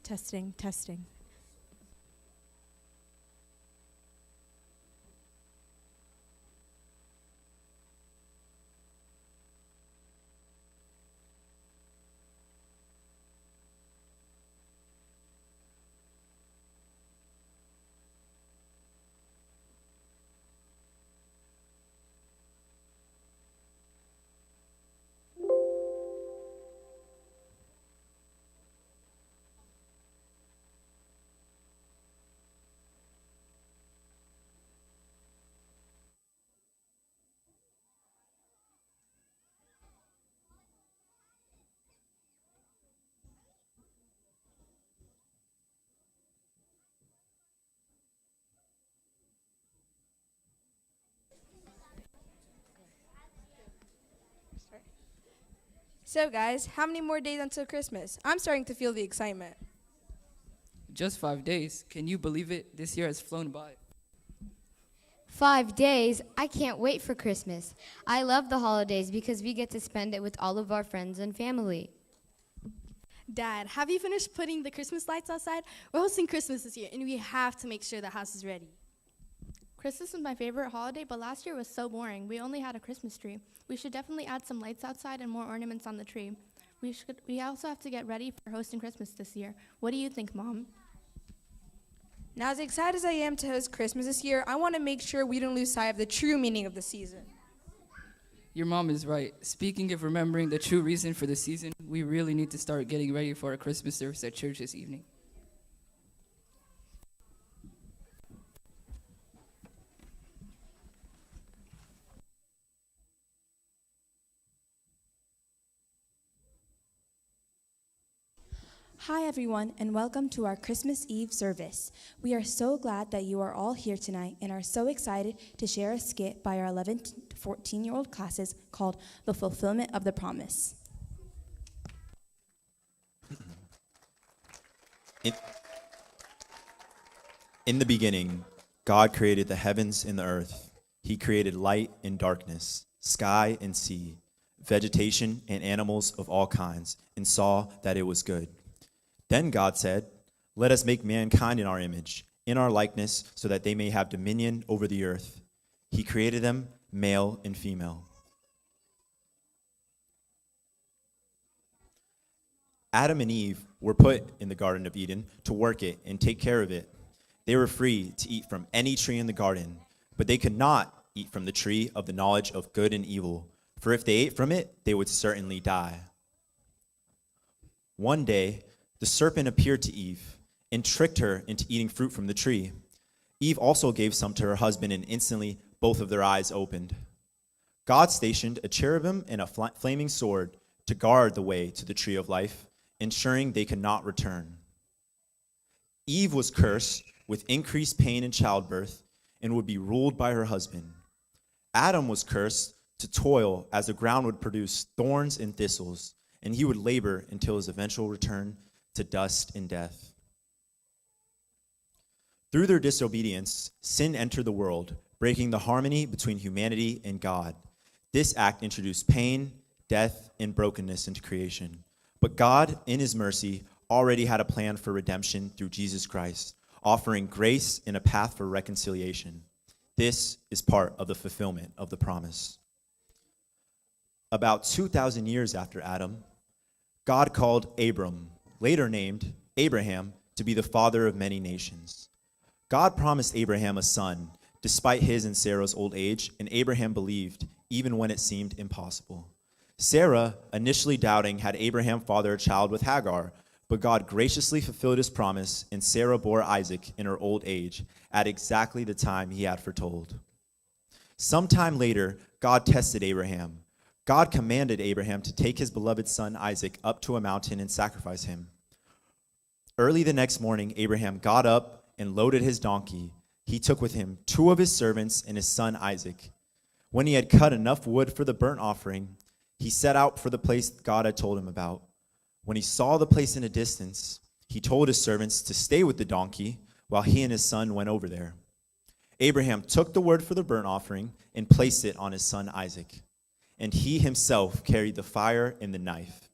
Testing, testing. So guys, how many more days until Christmas? I'm starting to feel the excitement. Just 5 days. Can you believe it? This year has flown by. 5 days? I can't wait for Christmas. I love the holidays because we get to spend it with all of our friends and family. Dad, have you finished putting the Christmas lights outside? We're hosting Christmas this year, and we have to make sure the house is ready. Christmas is my favorite holiday, but last year was so boring. We only had a Christmas tree. We should definitely add some lights outside and more ornaments on the tree. We also have to get ready for hosting Christmas this year. What do you think, Mom? Now, as excited as I am to host Christmas this year, I want to make sure we don't lose sight of the true meaning of the season. Your mom is right. Speaking of remembering the true reason for the season, we really need to start getting ready for our Christmas service at church this evening. Hi everyone, and welcome to our Christmas Eve service. We are so glad that you are all here tonight and are so excited to share a skit by our 11 to 14-year-old classes called The Fulfillment of the Promise. In the beginning, God created the heavens and the earth. He created light and darkness, sky and sea, vegetation and animals of all kinds, and saw that it was good. Then God said, "Let us make mankind in our image, in our likeness, so that they may have dominion over the earth." He created them, male and female. Adam and Eve were put in the Garden of Eden to work it and take care of it. They were free to eat from any tree in the garden, but they could not eat from the tree of the knowledge of good and evil, for if they ate from it, they would certainly die. One day, the serpent appeared to Eve and tricked her into eating fruit from the tree. Eve also gave some to her husband, and instantly both of their eyes opened. God stationed a cherubim and a flaming sword to guard the way to the tree of life, ensuring they could not return. Eve was cursed with increased pain in childbirth and would be ruled by her husband. Adam was cursed to toil as the ground would produce thorns and thistles, and he would labor until his eventual return to dust and death. Through their disobedience, sin entered the world, breaking the harmony between humanity and God. This act introduced pain, death, and brokenness into creation. But God, in his mercy, already had a plan for redemption through Jesus Christ, offering grace and a path for reconciliation. This is part of the fulfillment of the promise. About 2,000 years after Adam, God called Abram, later named Abraham, to be the father of many nations. God promised Abraham a son, despite his and Sarah's old age, and Abraham believed, even when it seemed impossible. Sarah, initially doubting, had Abraham father a child with Hagar, but God graciously fulfilled his promise, and Sarah bore Isaac in her old age at exactly the time he had foretold. Sometime later, God tested Abraham. God commanded Abraham to take his beloved son Isaac up to a mountain and sacrifice him. Early the next morning, Abraham got up and loaded his donkey. He took with him 2 of his servants and his son Isaac. When he had cut enough wood for the burnt offering, he set out for the place God had told him about. When he saw the place in a distance, he told his servants to stay with the donkey while he and his son went over there. Abraham took the wood for the burnt offering and placed it on his son Isaac, and he himself carried the fire and the knife.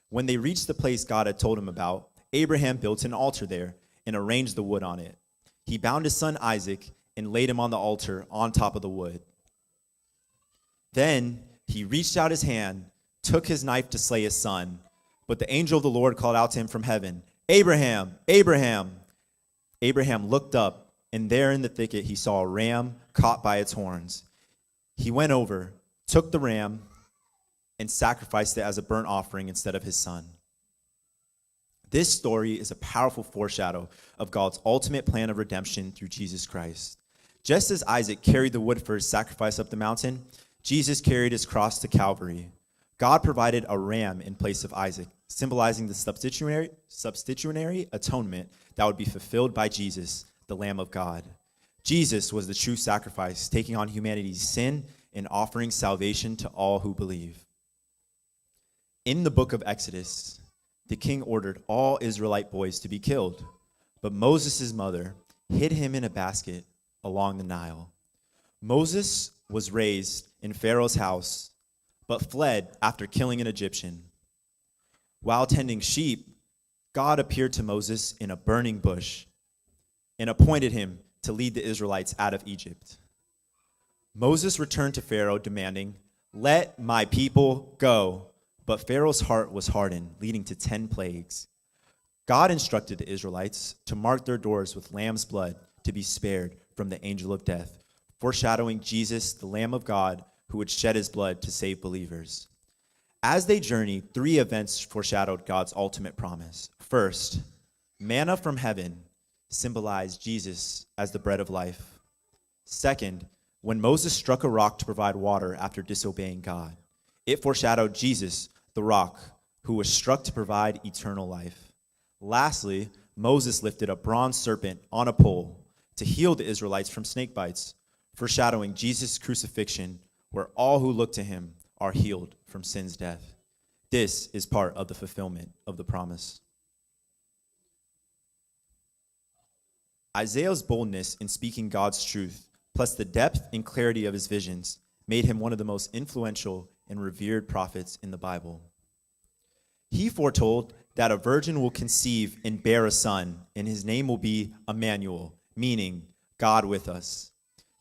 When they reached the place God had told him about, Abraham built an altar there and arranged the wood on it. He bound his son Isaac and laid him on the altar on top of the wood. Then he reached out his hand, took his knife to slay his son. But the angel of the Lord called out to him from heaven, "Abraham, Abraham." Abraham looked up, and there in the thicket he saw a ram caught by its horns. He went over, took the ram, and sacrificed it as a burnt offering instead of his son. This story is a powerful foreshadow of God's ultimate plan of redemption through Jesus Christ. Just as Isaac carried the wood for his sacrifice up the mountain, Jesus carried his cross to Calvary. God provided a ram in place of Isaac, symbolizing the substitutionary atonement that would be fulfilled by Jesus, the Lamb of God. Jesus was the true sacrifice, taking on humanity's sin and offering salvation to all who believe. In the book of Exodus, the king ordered all Israelite boys to be killed, but Moses' mother hid him in a basket along the Nile. Moses was raised in Pharaoh's house, but fled after killing an Egyptian. While tending sheep, God appeared to Moses in a burning bush and appointed him to lead the Israelites out of Egypt. Moses returned to Pharaoh demanding, "Let my people go." But Pharaoh's heart was hardened, leading to 10 plagues. God instructed the Israelites to mark their doors with lamb's blood to be spared from the angel of death, foreshadowing Jesus, the Lamb of God, who would shed his blood to save believers. As they journeyed, 3 events foreshadowed God's ultimate promise. First, manna from heaven symbolized Jesus as the bread of life. Second, when Moses struck a rock to provide water after disobeying God, it foreshadowed Jesus, the rock, who was struck to provide eternal life. Lastly, Moses lifted a bronze serpent on a pole to heal the Israelites from snake bites, foreshadowing Jesus' crucifixion, where all who look to him are healed from sin's death. This is part of the fulfillment of the promise. Isaiah's boldness in speaking God's truth, plus the depth and clarity of his visions, made him one of the most influential and revered prophets in the Bible. He foretold that a virgin will conceive and bear a son, and his name will be Emmanuel, meaning God with us.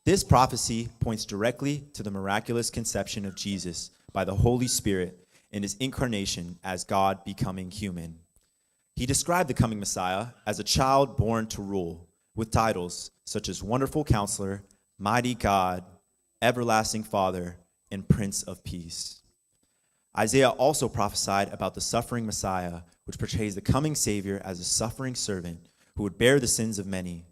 This prophecy points directly to the miraculous conception of Jesus by the Holy Spirit and his incarnation as God becoming human. He described the coming Messiah as a child born to rule, with titles such as Wonderful Counselor, Mighty God, Everlasting Father, and Prince of Peace. Isaiah also prophesied about the suffering Messiah, which portrays the coming Savior as a suffering servant who would bear the sins of many.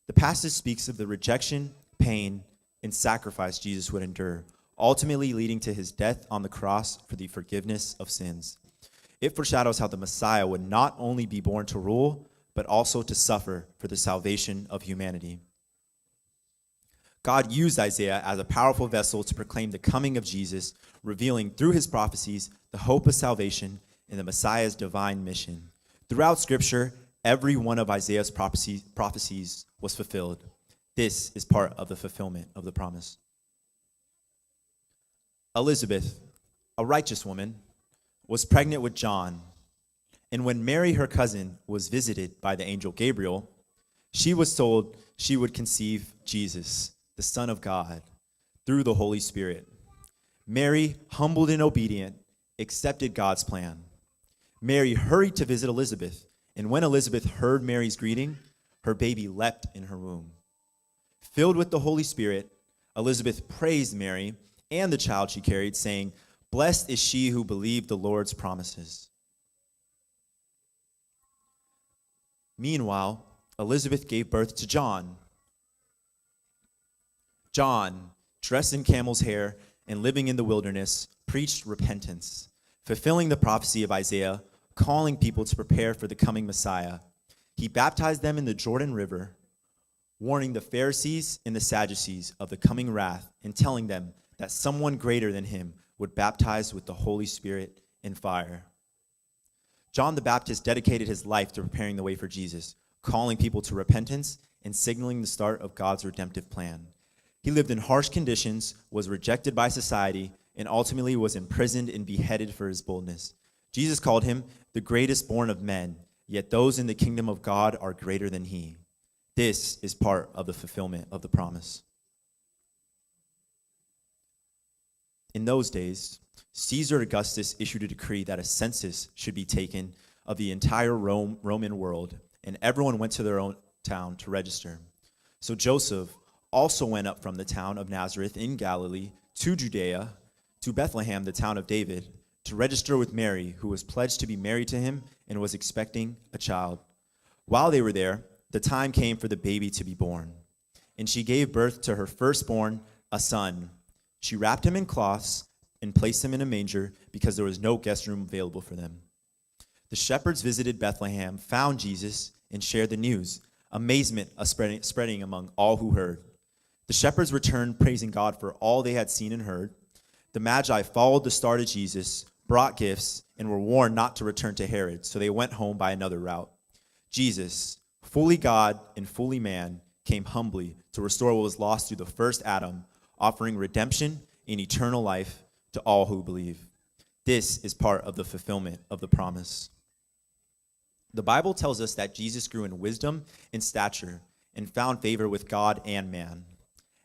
The passage speaks of the rejection, pain, and sacrifice Jesus would endure, ultimately leading to his death on the cross for the forgiveness of sins. It foreshadows how the Messiah would not only be born to rule, but also to suffer for the salvation of humanity. God used Isaiah as a powerful vessel to proclaim the coming of Jesus, revealing through his prophecies the hope of salvation and the Messiah's divine mission. Throughout Scripture, every one of Isaiah's prophecies was fulfilled. This is part of the fulfillment of the promise. Elizabeth, a righteous woman, was pregnant with John, and when Mary, her cousin, was visited by the angel Gabriel, she was told she would conceive Jesus, the Son of God, through the Holy Spirit. Mary, humbled and obedient, accepted God's plan. Mary hurried to visit Elizabeth, and when Elizabeth heard Mary's greeting, her baby leapt in her womb. Filled with the Holy Spirit, Elizabeth praised Mary and the child she carried, saying, "Blessed is she who believed the Lord's promises." Meanwhile, Elizabeth gave birth to John. John, dressed in camel's hair and living in the wilderness, preached repentance, fulfilling the prophecy of Isaiah, calling people to prepare for the coming Messiah. He baptized them in the Jordan River, warning the Pharisees and the Sadducees of the coming wrath and telling them that someone greater than him would baptize with the Holy Spirit and fire. John the Baptist dedicated his life to preparing the way for Jesus, calling people to repentance and signaling the start of God's redemptive plan. He lived in harsh conditions, was rejected by society, and ultimately was imprisoned and beheaded for his boldness. Jesus called him the greatest born of men, yet those in the kingdom of God are greater than he. This is part of the fulfillment of the promise. In those days, Caesar Augustus issued a decree that a census should be taken of the entire Roman world, and everyone went to their own town to register. So Joseph also went up from the town of Nazareth in Galilee to Judea, to Bethlehem, the town of David, to register with Mary, who was pledged to be married to him and was expecting a child. While they were there, the time came for the baby to be born, and she gave birth to her firstborn, a son. She wrapped him in cloths and placed him in a manger because there was no guest room available for them. The shepherds visited Bethlehem, found Jesus, and shared the news. Amazement spreading among all who heard. The shepherds returned, praising God for all they had seen and heard. The Magi followed the star to Jesus, brought gifts, and were warned not to return to Herod, so they went home by another route. Jesus, fully God and fully man, came humbly to restore what was lost through the first Adam, offering redemption and eternal life to all who believe. This is part of the fulfillment of the promise. The Bible tells us that Jesus grew in wisdom and stature and found favor with God and man.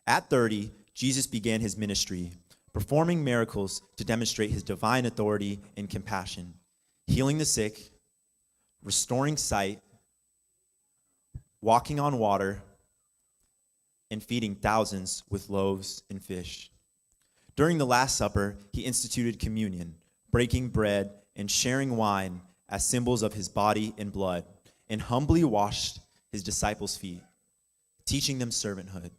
At 30, Jesus began his ministry, performing miracles to demonstrate his divine authority and compassion, healing the sick, restoring sight, walking on water, and feeding thousands with loaves and fish. During the Last Supper, he instituted communion, breaking bread and sharing wine as symbols of his body and blood, and humbly washed his disciples' feet, teaching them servanthood.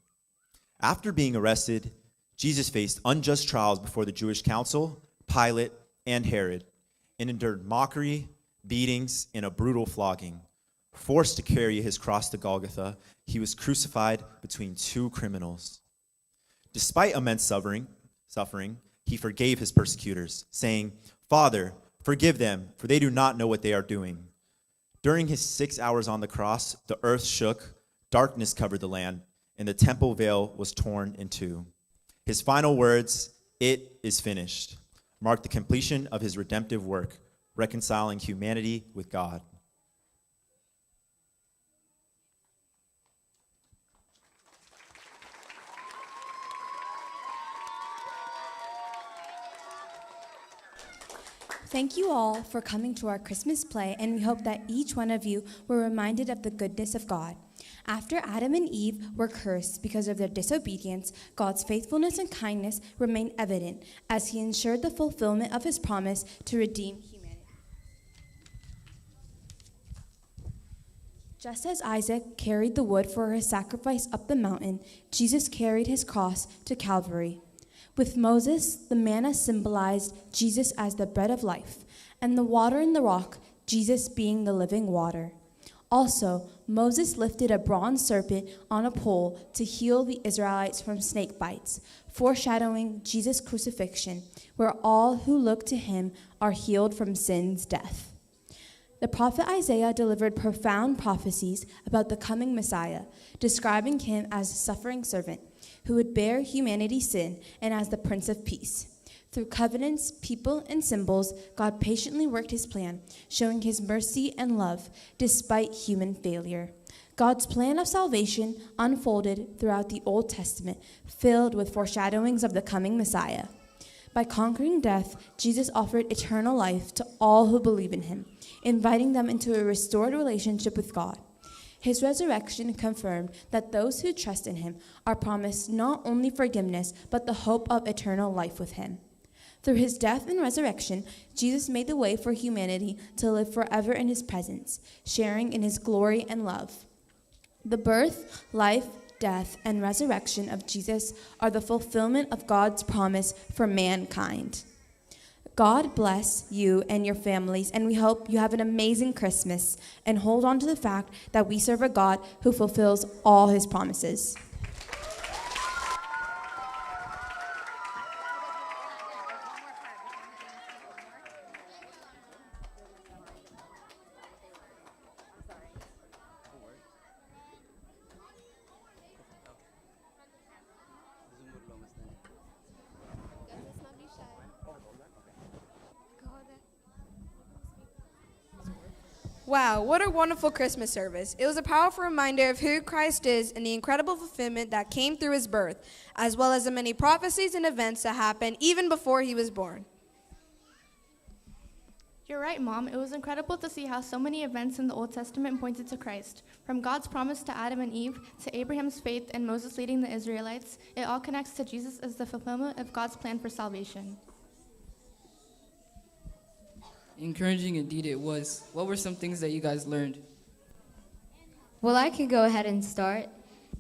After being arrested, Jesus faced unjust trials before the Jewish council, Pilate, and Herod, and endured mockery, beatings, and a brutal flogging. Forced to carry his cross to Golgotha, he was crucified between two criminals. Despite immense suffering, he forgave his persecutors, saying, "Father, forgive them, for they do not know what they are doing." During his 6 hours on the cross, the earth shook, darkness covered the land, and the temple veil was torn in two. His final words, "It is finished," marked the completion of his redemptive work, reconciling humanity with God. Thank you all for coming to our Christmas play, and we hope that each one of you were reminded of the goodness of God. After Adam and Eve were cursed because of their disobedience, God's faithfulness and kindness remained evident as he ensured the fulfillment of his promise to redeem humanity. Just as Isaac carried the wood for his sacrifice up the mountain, Jesus carried his cross to Calvary. With Moses, the manna symbolized Jesus as the bread of life, and the water in the rock, Jesus being the living water. Also, Moses lifted a bronze serpent on a pole to heal the Israelites from snake bites, foreshadowing Jesus' crucifixion, where all who look to him are healed from sin's death. The prophet Isaiah delivered profound prophecies about the coming Messiah, describing him as a suffering servant who would bear humanity's sin and as the Prince of Peace. Through covenants, people, and symbols, God patiently worked his plan, showing his mercy and love despite human failure. God's plan of salvation unfolded throughout the Old Testament, filled with foreshadowings of the coming Messiah. By conquering death, Jesus offered eternal life to all who believe in him, inviting them into a restored relationship with God. His resurrection confirmed that those who trust in him are promised not only forgiveness, but the hope of eternal life with him. Through his death and resurrection, Jesus made the way for humanity to live forever in his presence, sharing in his glory and love. The birth, life, death, and resurrection of Jesus are the fulfillment of God's promise for mankind. God bless you and your families, and we hope you have an amazing Christmas and hold on to the fact that we serve a God who fulfills all his promises. Wow, what a wonderful Christmas service. It was a powerful reminder of who Christ is and the incredible fulfillment that came through his birth, as well as the many prophecies and events that happened even before he was born. You're right, Mom. It was incredible to see how so many events in the Old Testament pointed to Christ. From God's promise to Adam and Eve, to Abraham's faith and Moses leading the Israelites, it all connects to Jesus as the fulfillment of God's plan for salvation. Encouraging indeed it was. What were some things that you guys learned? Well, I can go ahead and start.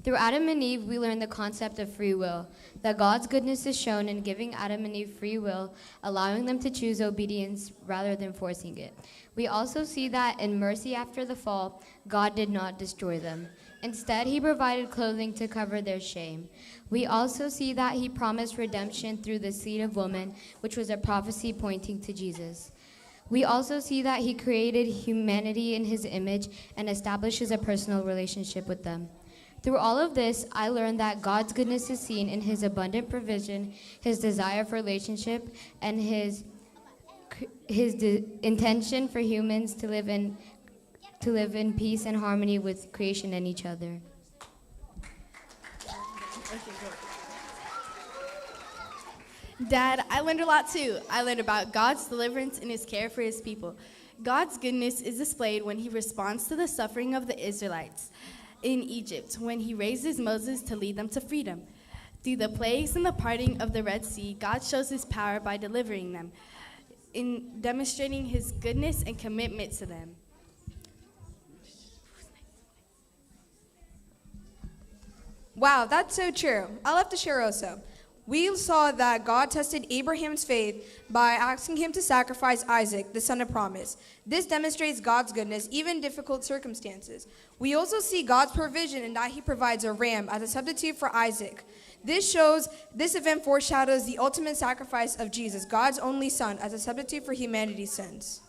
Through Adam and Eve, we learned the concept of free will, that God's goodness is shown in giving Adam and Eve free will, allowing them to choose obedience rather than forcing it. We also see that in mercy after the fall, God did not destroy them. Instead, he provided clothing to cover their shame. We also see that he promised redemption through the seed of woman, which was a prophecy pointing to Jesus. We also see that he created humanity in his image and establishes a personal relationship with them. Through all of this, I learned that God's goodness is seen in his abundant provision, his desire for relationship, and his intention for humans to live in peace and harmony with creation and each other. Dad, I learned a lot too. I learned about God's deliverance and his care for his people. God's goodness is displayed when he responds to the suffering of the Israelites in Egypt, when he raises Moses to lead them to freedom. Through the plagues and the parting of the Red Sea, God shows his power by delivering them, in demonstrating his goodness and commitment to them. Wow, that's so true. I'll have to share also. We saw that God tested Abraham's faith by asking him to sacrifice Isaac, the son of promise. This demonstrates God's goodness, even in difficult circumstances. We also see God's provision in that he provides a ram as a substitute for Isaac. This event foreshadows the ultimate sacrifice of Jesus, God's only son, as a substitute for humanity's sins.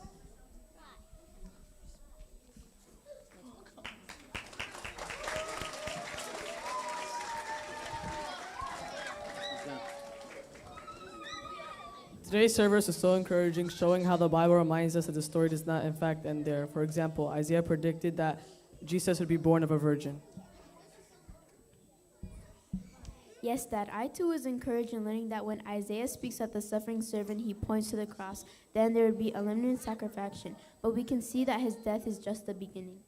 Today's service is so encouraging, showing how the Bible reminds us that the story does not in fact end there. For example, Isaiah predicted that Jesus would be born of a virgin. Yes, Dad, I too was encouraged in learning that when Isaiah speaks of the suffering servant, he points to the cross. Then there would be a limited sacrifice, but we can see that his death is just the beginning.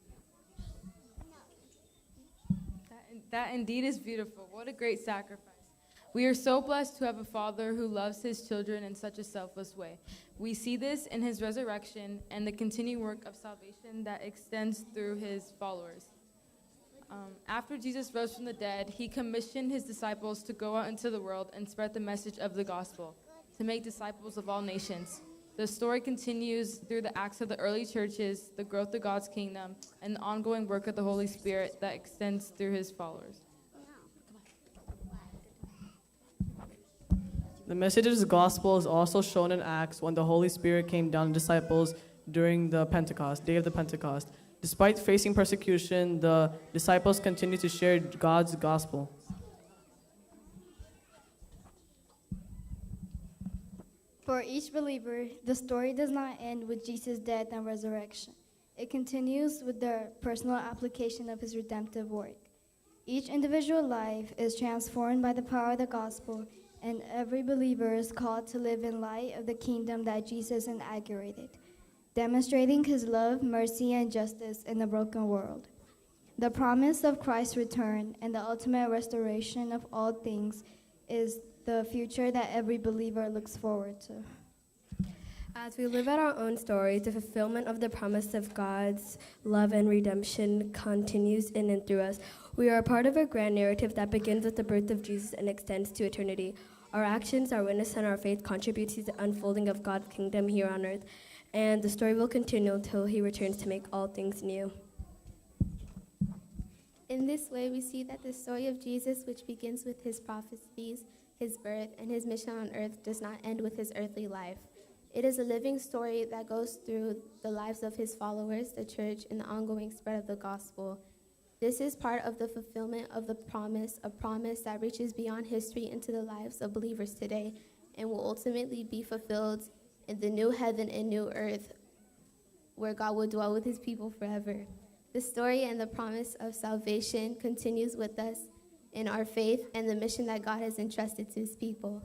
That indeed is beautiful. What a great sacrifice. We are so blessed to have a Father who loves his children in such a selfless way. We see this in his resurrection and the continuing work of salvation that extends through his followers. After Jesus rose from the dead, he commissioned his disciples to go out into the world and spread the message of the gospel, to make disciples of all nations. The story continues through the acts of the early churches, the growth of God's kingdom, and the ongoing work of the Holy Spirit that extends through his followers. The message of the gospel is also shown in Acts when the Holy Spirit came down to disciples during the day of the Pentecost. Despite facing persecution, the disciples continued to share God's gospel. For each believer, the story does not end with Jesus' death and resurrection. It continues with the personal application of his redemptive work. Each individual life is transformed by the power of the gospel, and every believer is called to live in light of the kingdom that Jesus inaugurated, demonstrating his love, mercy, and justice in a broken world. The promise of Christ's return and the ultimate restoration of all things is the future that every believer looks forward to. As we live out our own stories, the fulfillment of the promise of God's love and redemption continues in and through us. We are a part of a grand narrative that begins with the birth of Jesus and extends to eternity. Our actions, our witness, and our faith contribute to the unfolding of God's kingdom here on earth, and the story will continue until he returns to make all things new. In this way, we see that the story of Jesus, which begins with his prophecies, his birth, and his mission on earth, does not end with his earthly life. It is a living story that goes through the lives of his followers, the church, and the ongoing spread of the gospel. This is part of the fulfillment of the promise, a promise that reaches beyond history into the lives of believers today and will ultimately be fulfilled in the new heaven and new earth where God will dwell with his people forever. The story and the promise of salvation continues with us in our faith and the mission that God has entrusted to his people.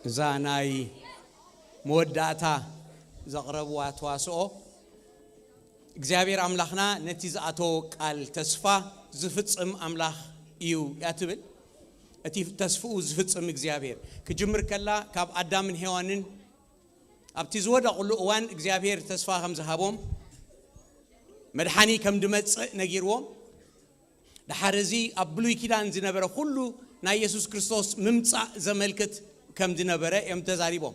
እዛ ናይ መወዳእታ ዘቕረብዋ ተዋስኦ እግዚአብሔር አምላኽና ነቲ ዝኣተወ ቃል ተስፋ ዝፍጽም አምላኽ እዩ ያትብል እቲ ተስፋኡ ዝፍጽም እግዚአብሔር ክጅምር ከላ ካብ አዳምን ሔዋንን ኣብቲ ዝወደቕሉ እዋን እግዚአብሔር ተስፋ ከም ዝሃቦም መድሓኒ ከም ድመጽእ ነጊርዎም ድሓረዚ ኣብ ብሉይ ኪዳን ዝነበረ ኩሉ ናይ ኢየሱስ ክርስቶስ ምምጻእ ዘመልክት ከም ዝነበረ እዮም ተዛሪቦም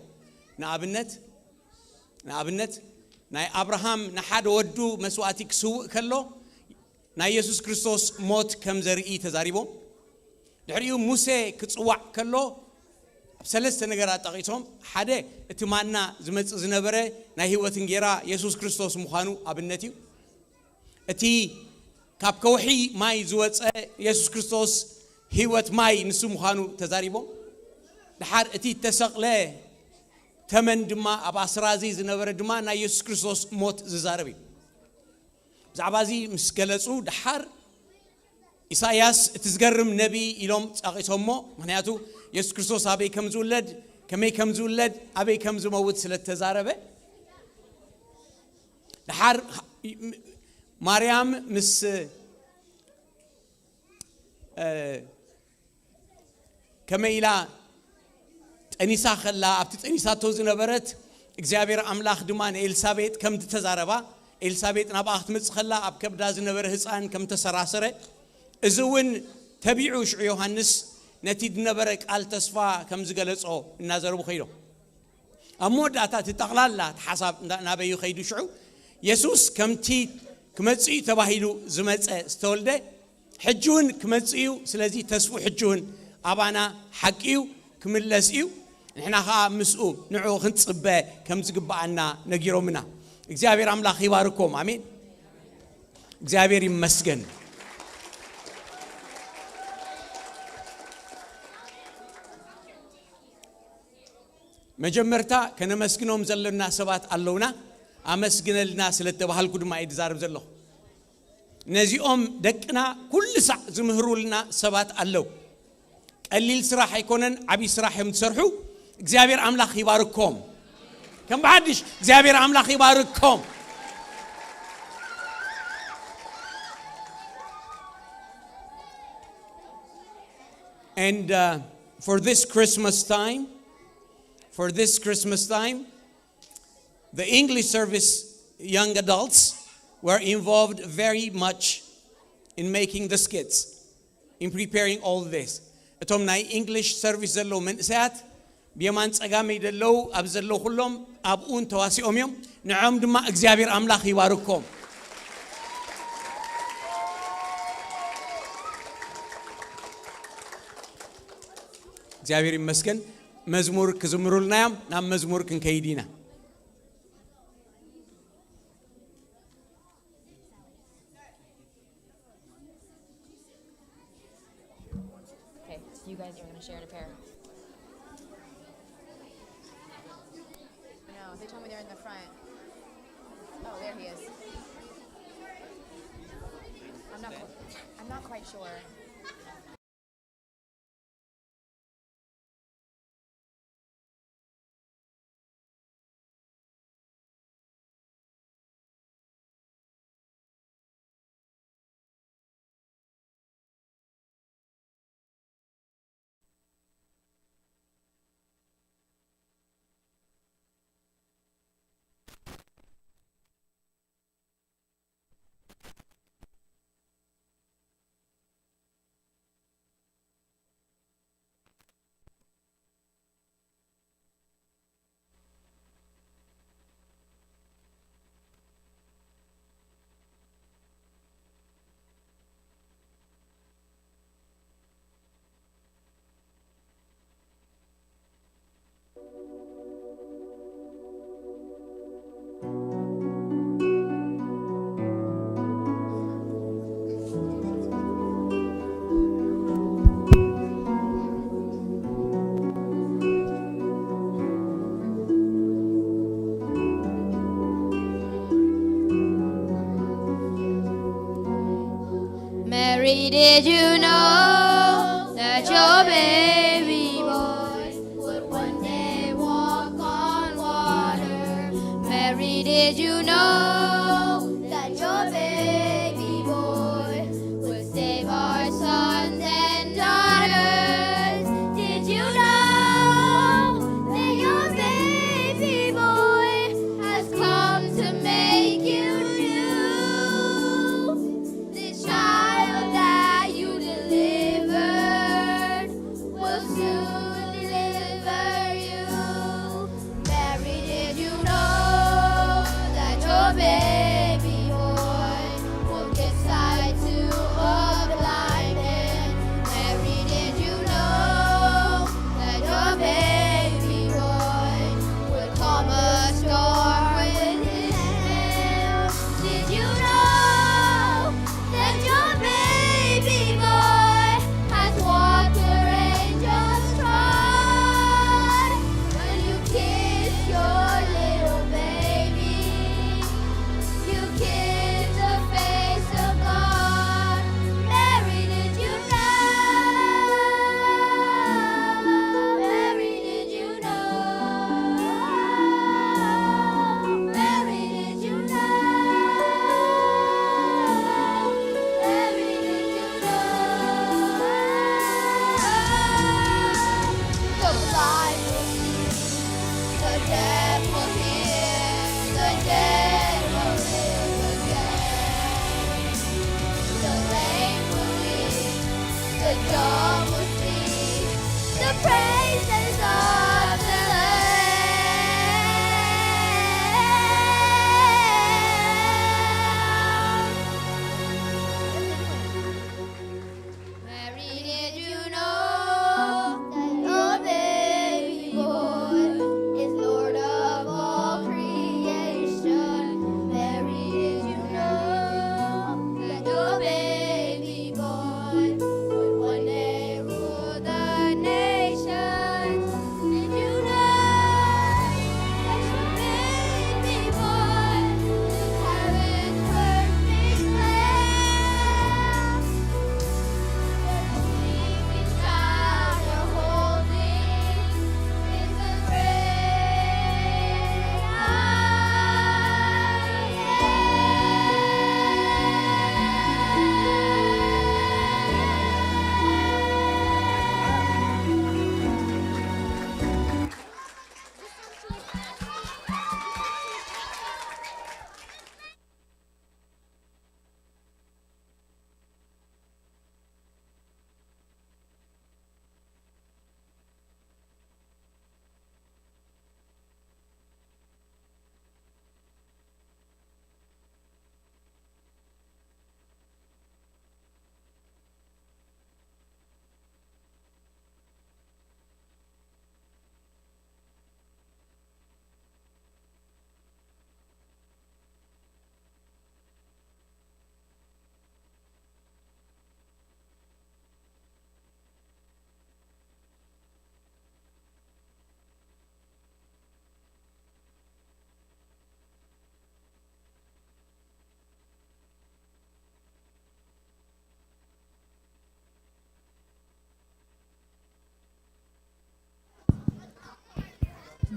ንኣብነት ናይ አብርሃም ንሓደ ወዱ መስዋዕቲ ክስውእ ከሎ ናይ ኢየሱስ ክርስቶስ ሞት ከም ዘርኢ ተዛሪቦም ድሕሪኡ ሙሴ ክጽዋዕ ከሎ ሰለስተ ነገራት ጠቂሶም ሓደ እቲ ማና ዝመጽእ ዝነበረ ናይ ህይወት እንጌራ ኢየሱስ ክርስቶስ ምዃኑ ኣብነት እዩ እቲ ካብ ከውሒ ማይ ዝወፀ ኢየሱስ ክርስቶስ ህይወት ማይ ንሱ ምዃኑ ተዛሪቦም ድሓር እቲ ተሰቕለ ተመን ድማ ኣብ ኣስራዚ ዝነበረ ድማ ናይ ኢየሱስ ክርስቶስ ሞት ዝዛረብ እዩ ብዛዕባ እዚ ምስ ገለጹ ድሓር ኢሳይያስ እቲ ዝገርም ነቢ ኢሎም ጸቂሶሞ ምክንያቱ ኢየሱስ ክርስቶስ ኣበይ ከም ዝውለድ ከመይ ከም ዝውለድ ኣበይ ከም ዝመውት ስለ ተዛረበ ድሓር ማርያም ምስ ከመይ ኢላ ጠኒሳ ኸላ ኣብቲ ጠኒሳቶ ዝነበረት እግዚአብሔር አምላኽ ድማ ንኤልሳቤጥ ከም ተዛረባ ኤልሳቤጥ ናብ ክትመጽእ ኸላ ኣብ ከብዳ ዝነበረ ህፃን ከም ተሰራሰረ እዝውን ተቢዑ ሽዑ ዮሐንስ ነቲ ዝነበረ ቃል ተስፋ ከም ዝገለጾ እናዘረቡ ኸይዶም ኣብ መወዳእታ ተጠቕላላ ተሓሳብ ናበዩ ኸይዱ ሽዑ ኢየሱስ ከምቲ ክመጽእ ተባሂሉ ዝመጸ ዝተወልደ ሕጂውን ክመጽእ እዩ ስለዚ ተስፉ ሕጂውን ኣባና ሓቂዩ ክምለስ እዩ ንሕና ኸዓ ምስኡ ንዑ ክንጽበ ከም ዝግባአና ነጊሮምና እግዚአብሔር አምላኽ ይባርኮም አሜን እግዚአብሔር ይመስገን መጀመርታ ከነመስግኖም ዘለና ሰባት ኣለውና አመስግነልና ስለተባህልኩ ድማ ይዛረብ ዘለኹ ነዚኦም ደቅና ኩሉ ሰዕ ዝምህሩልና ሰባት ኣለው ቀሊል ስራሕ አይኮነን ዓቢ ስራሕ የምትሰርሑ እግዚአብሔር አምላኽ ይባርኮም ከም በሐድሽ እግዚአብሔር አምላኽ ይባርኮም and for this Christmas time the English service young adults were involved very much in making the skits in preparing all this እቶም ናይ English service ዘለው መንእሰያት ብየማን ጸጋም ይደለው ኣብ ዘለው ሁሉም ኣብኡን ተዋሲኦም እዮም ንዖም ድማ እግዚአብሔር አምላኽ ይባርኮም እግዚአብሔር ይመስገን መዝሙር ክዝምሩልናዮም ናብ መዝሙር ክንከይዲና You guys are going to share in a pair. No, they told me they're in the front. Oh, there he is. I'm not quite sure. Mary, did you know that your baby boy would one day walk on water? Mary, did you know that your baby boy would save our sons and daughters? Did you know that your baby boy has come to make you new? This child that you delivered will soon deliver you. Mary, did you know that your baby boy will give sight to a blind man? Mary, did you know that your baby boy would calm a storm with his hand? Did you know that your baby boy has walked where angels trod?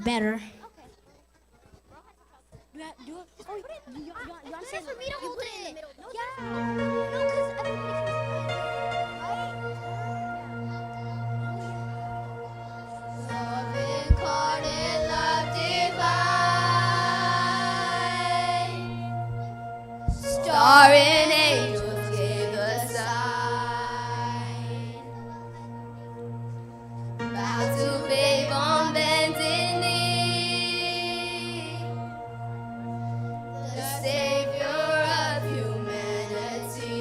better. Love incarnate, love divine. Star and angels gave the sign. Bow to babe on bended knee. The Savior of humanity.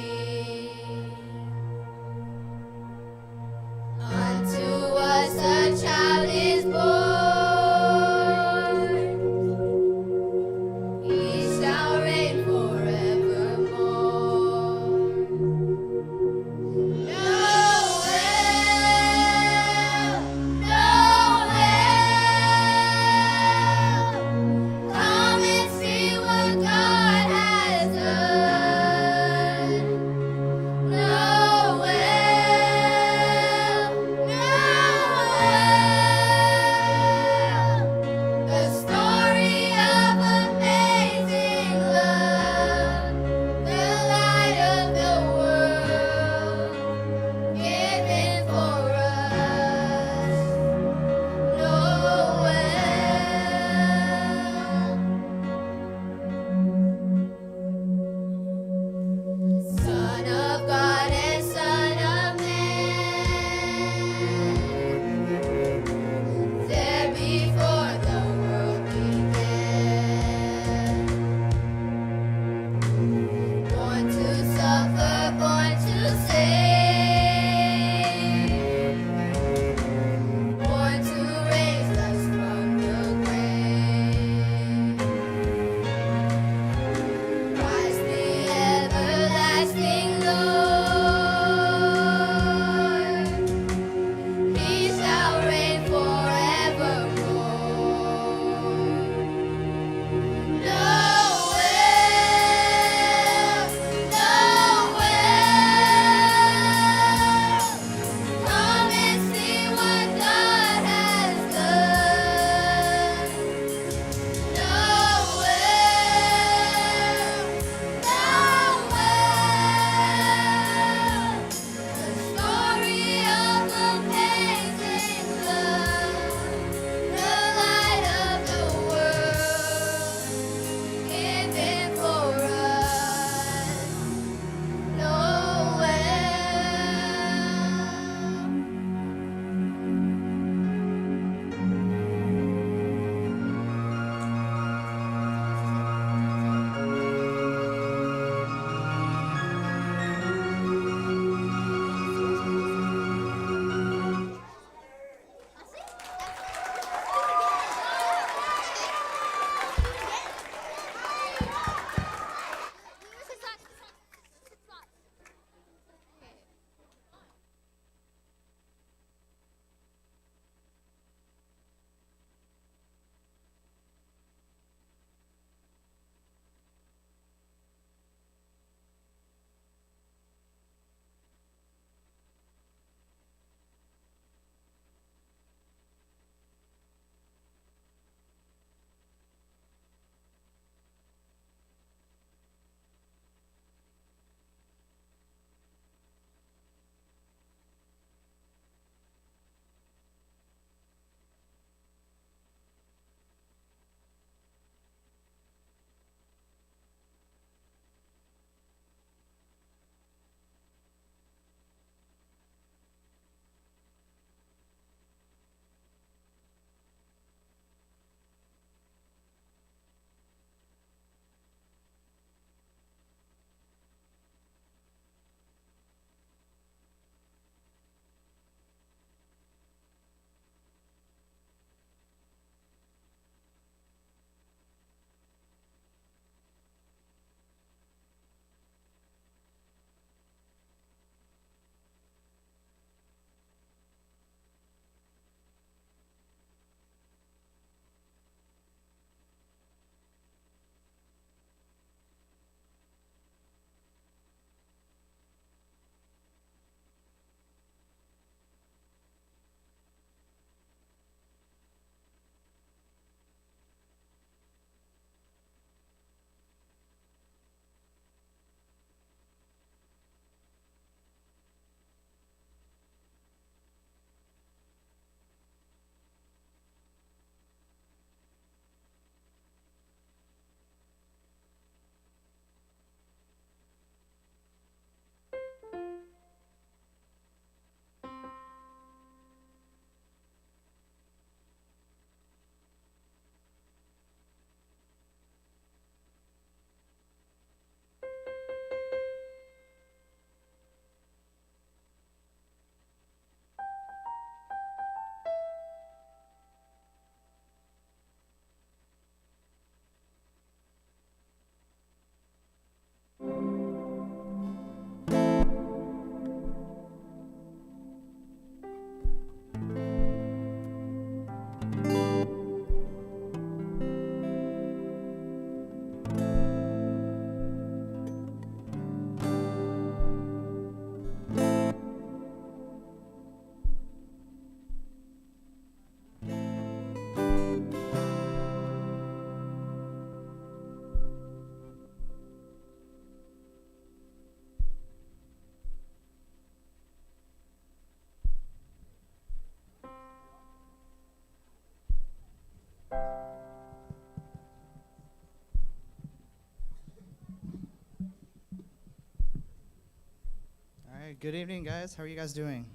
Good evening, guys. How are you guys doing?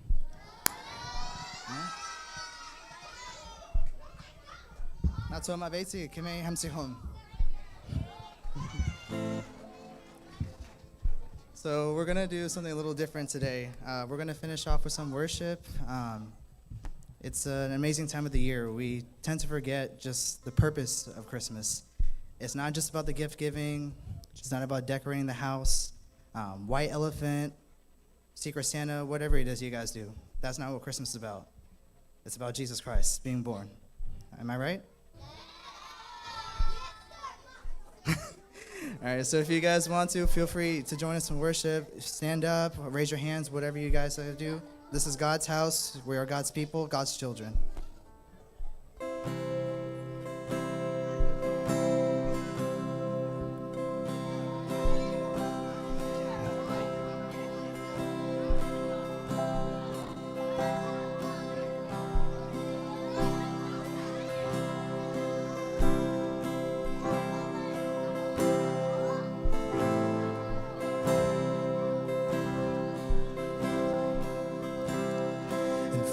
Not so my baby. Kime hamsi home. So we're gonna do something a little different today. We're gonna finish off with some worship. It's an amazing time of the year. We tend to forget just the purpose of Christmas. It's not just about the gift giving. It's not about decorating the house, white elephant, Secret Santa, whatever it is you guys do. That's not what Christmas is about. It's about Jesus Christ being born. Am I right? All right, so if you guys want to, feel free to join us in worship. Stand up, raise your hands, whatever you guys do. This is God's house. We are God's people, God's children.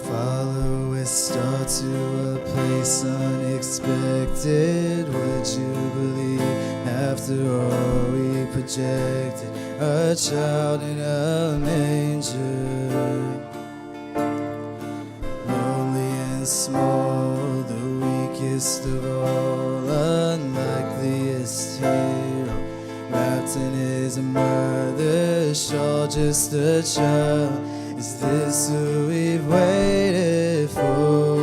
Follow a star to a place unexpected. Would you believe after all we projected? A child in a manger, lonely and small, the weakest of all, unlikeliest hero, wrapped in his mother's shawl, just a child. Is this who we've waited for?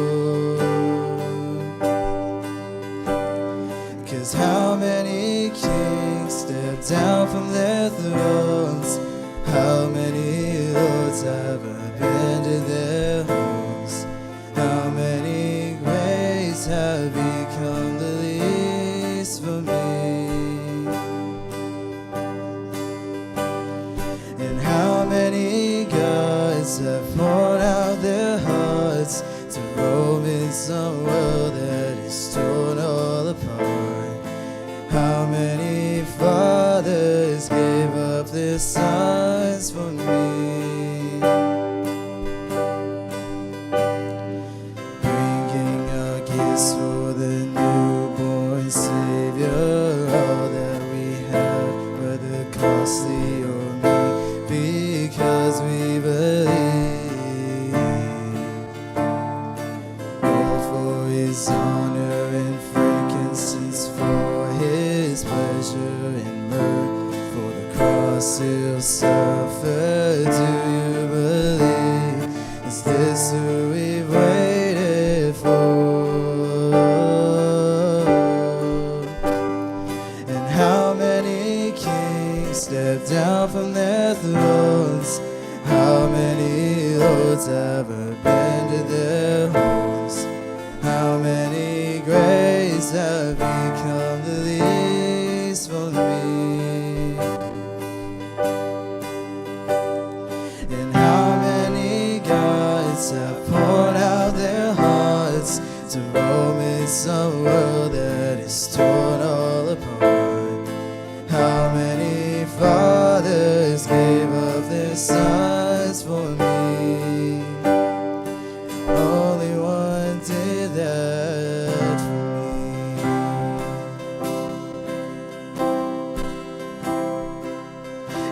'Cause how many kings step down from their thrones? How many lords have abandoned their homes? How many graves have become the least for me? And how many gods have poured out their hearts to roam in some world that is torn all apart? How many fathers gave up their sons for me? Bringing our gifts for the newborn Savior, all that we have, whether costly or meek, because we believe, all for his honor and frankincense, for his pleasure and mirth, for the cross he'll suffer. Do you believe? Is this who we've waited for? And how many kings step down from their thrones? How many lords have abandoned their homes? How many graves have become the least for me? And how many gods have poured out their hearts to roam in some world that is torn all apart? How many fathers gave up their sons for me? Only one did that for me.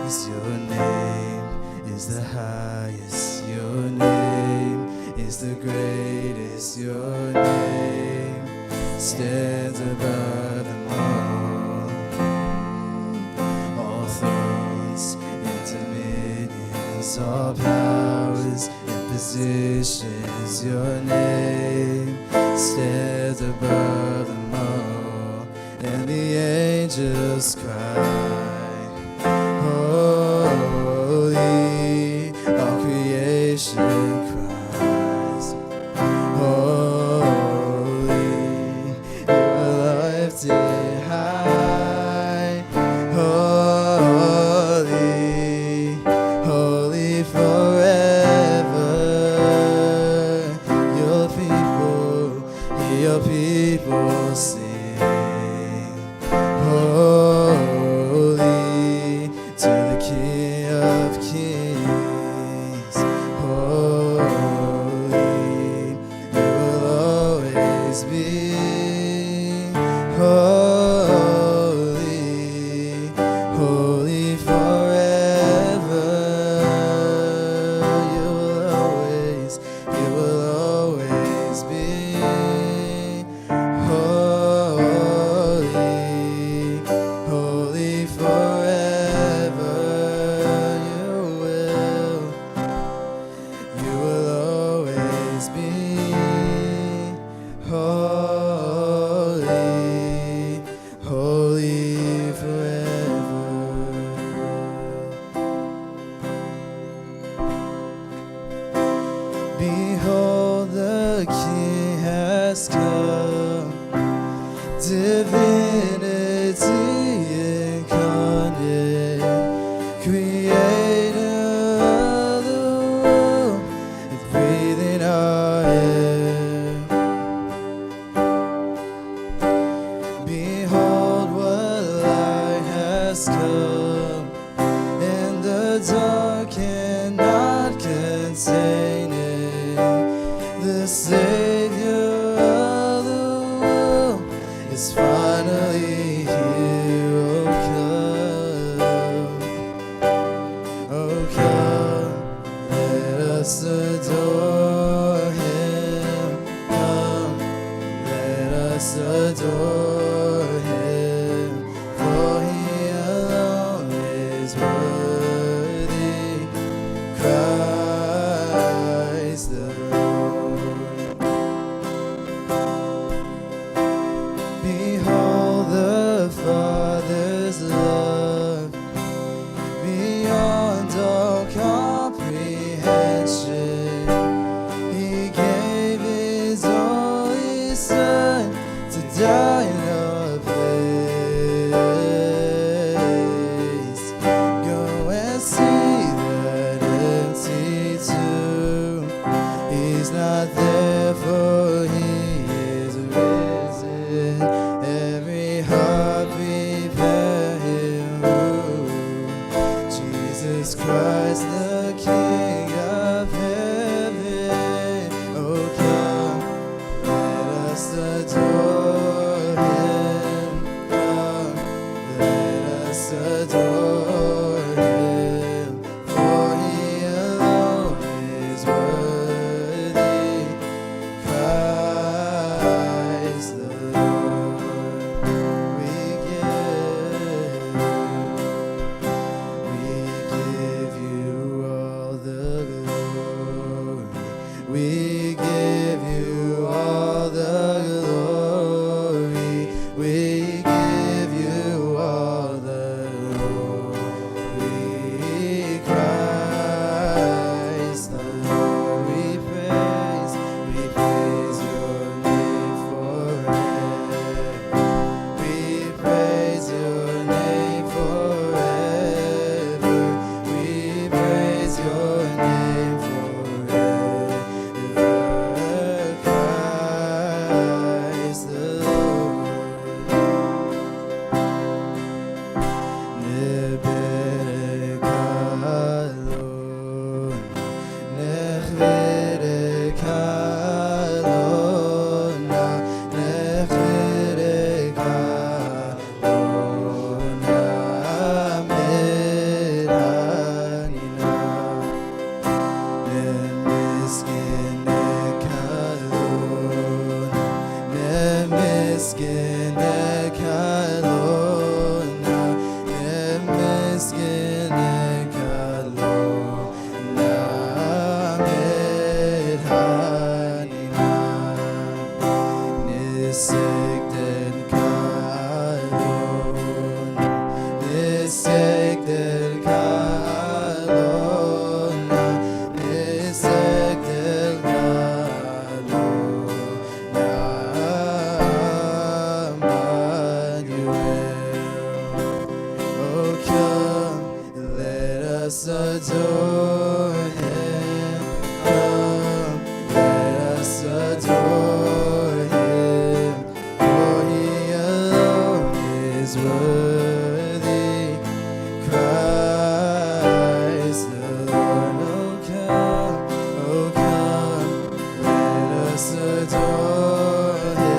Yes, your name is the highest, your name is the greatest, your name stands above them all. All thrones and dominions, all powers and positions, your name stands above them all. And the angels cry, holy, all creation cries, holy, you are lifted high, holy, holy forever. Your people sing, holy to the King of Kings. always be holy, holy forever. You will always be holy, holy forever. You will always be holy, holy forever. Behold, the King has come, divinity incarnate, creator of the world, and breathing our air. Behold, what light has come, and the dark cannot contain it. The Savior of the world is finally here. Oh come, let us adore Him. Come, let us adore Him, for He alone is worthy. Christ the Lord. Behold the Father's love beyond all comprehension. He gave His only Son to die in our place. Go and see that empty tomb. He's not there, for He is risen. Every heart prepare Him room. Jesus Christ, the King of heaven. Oh come, let us adore Him. Come, let us adore Him, for He alone is worthy. Christ the Lord. We give you all the glory. We give you all the glory. We give you all the glory. Christ the Lord. We praise your name forever. We praise your name forever. We praise your name forever. Christ the Lord. Nechvedek alona, nechvedek alona, meranina. Nemiskenek alona, nemiskenek alona, nemiskenek alona, meranina. Nisekden kalona, nisekden kalona, nisekden kalona, Emmanuel. Oh come, let us adore Him. Come, let us adore Him, for He alone is worthy. Christ the Lord. Oh come, let us adore Him.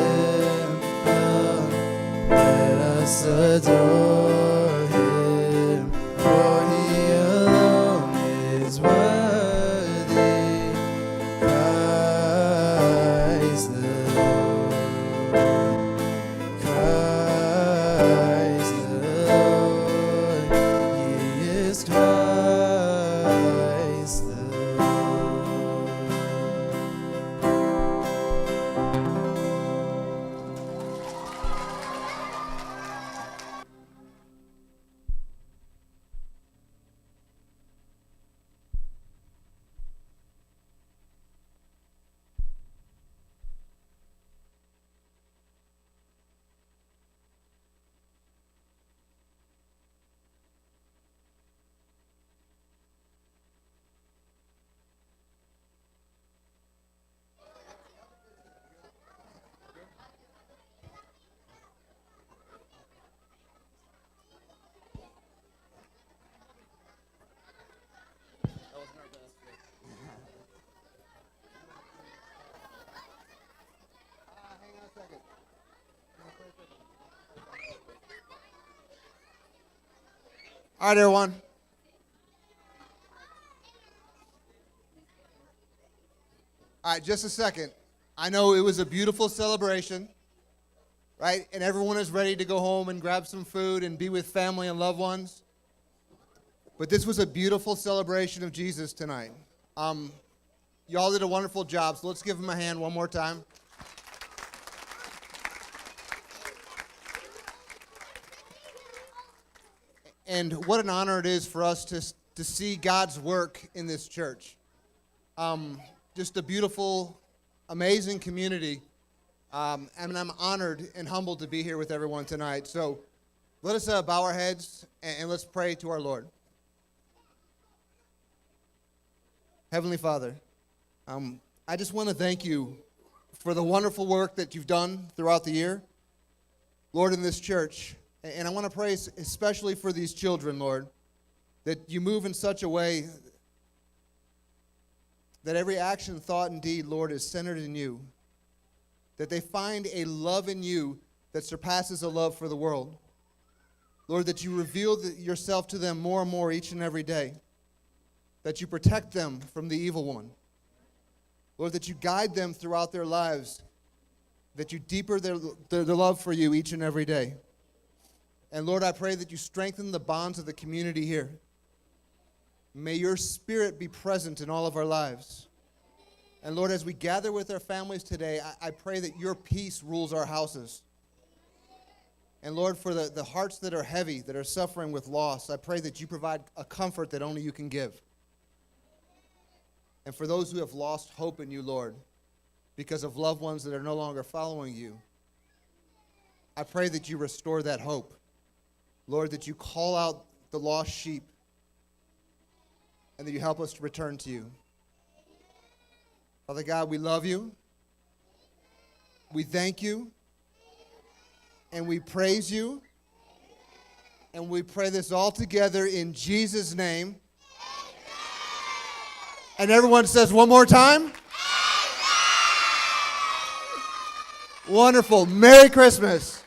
All right, everyone. All right, just a second. I know it was a beautiful celebration, right? And everyone is ready to go home and grab some food and be with family and loved ones. But this was a beautiful celebration of Jesus tonight. Y'all did a wonderful job, so let's give them a hand one more time. And what an honor it is for us to see God's work in this church. Just a beautiful, amazing community. And I'm honored and humbled to be here with everyone tonight. So let us bow our heads and let's pray to our Lord. Heavenly Father, I just want to thank you for the wonderful work that you've done throughout the year, Lord, in this church. And I want to pray especially for these children, Lord, that you move in such a way that every action, thought, and deed, Lord, is centered in you, that they find a love in you that surpasses a love for the world. Lord, that you reveal yourself to them more and more each and every day, that you protect them from the evil one. Lord, that you guide them throughout their lives, that you deepen their love for you each and every day. And Lord, I pray that you strengthen the bonds of the community here. May your spirit be present in all of our lives. And Lord, as we gather with our families today, I pray that your peace rules our houses. And Lord, for the hearts that are heavy, that are suffering with loss, I pray that you provide a comfort that only you can give. And for those who have lost hope in you, Lord, because of loved ones that are no longer following you, I pray that you restore that hope. Lord, that you call out the lost sheep and that you help us to return to you. Father God, we love you. We thank you. And we praise you. And we pray this all together in Jesus' name. And everyone says one more time. Wonderful. Merry Christmas.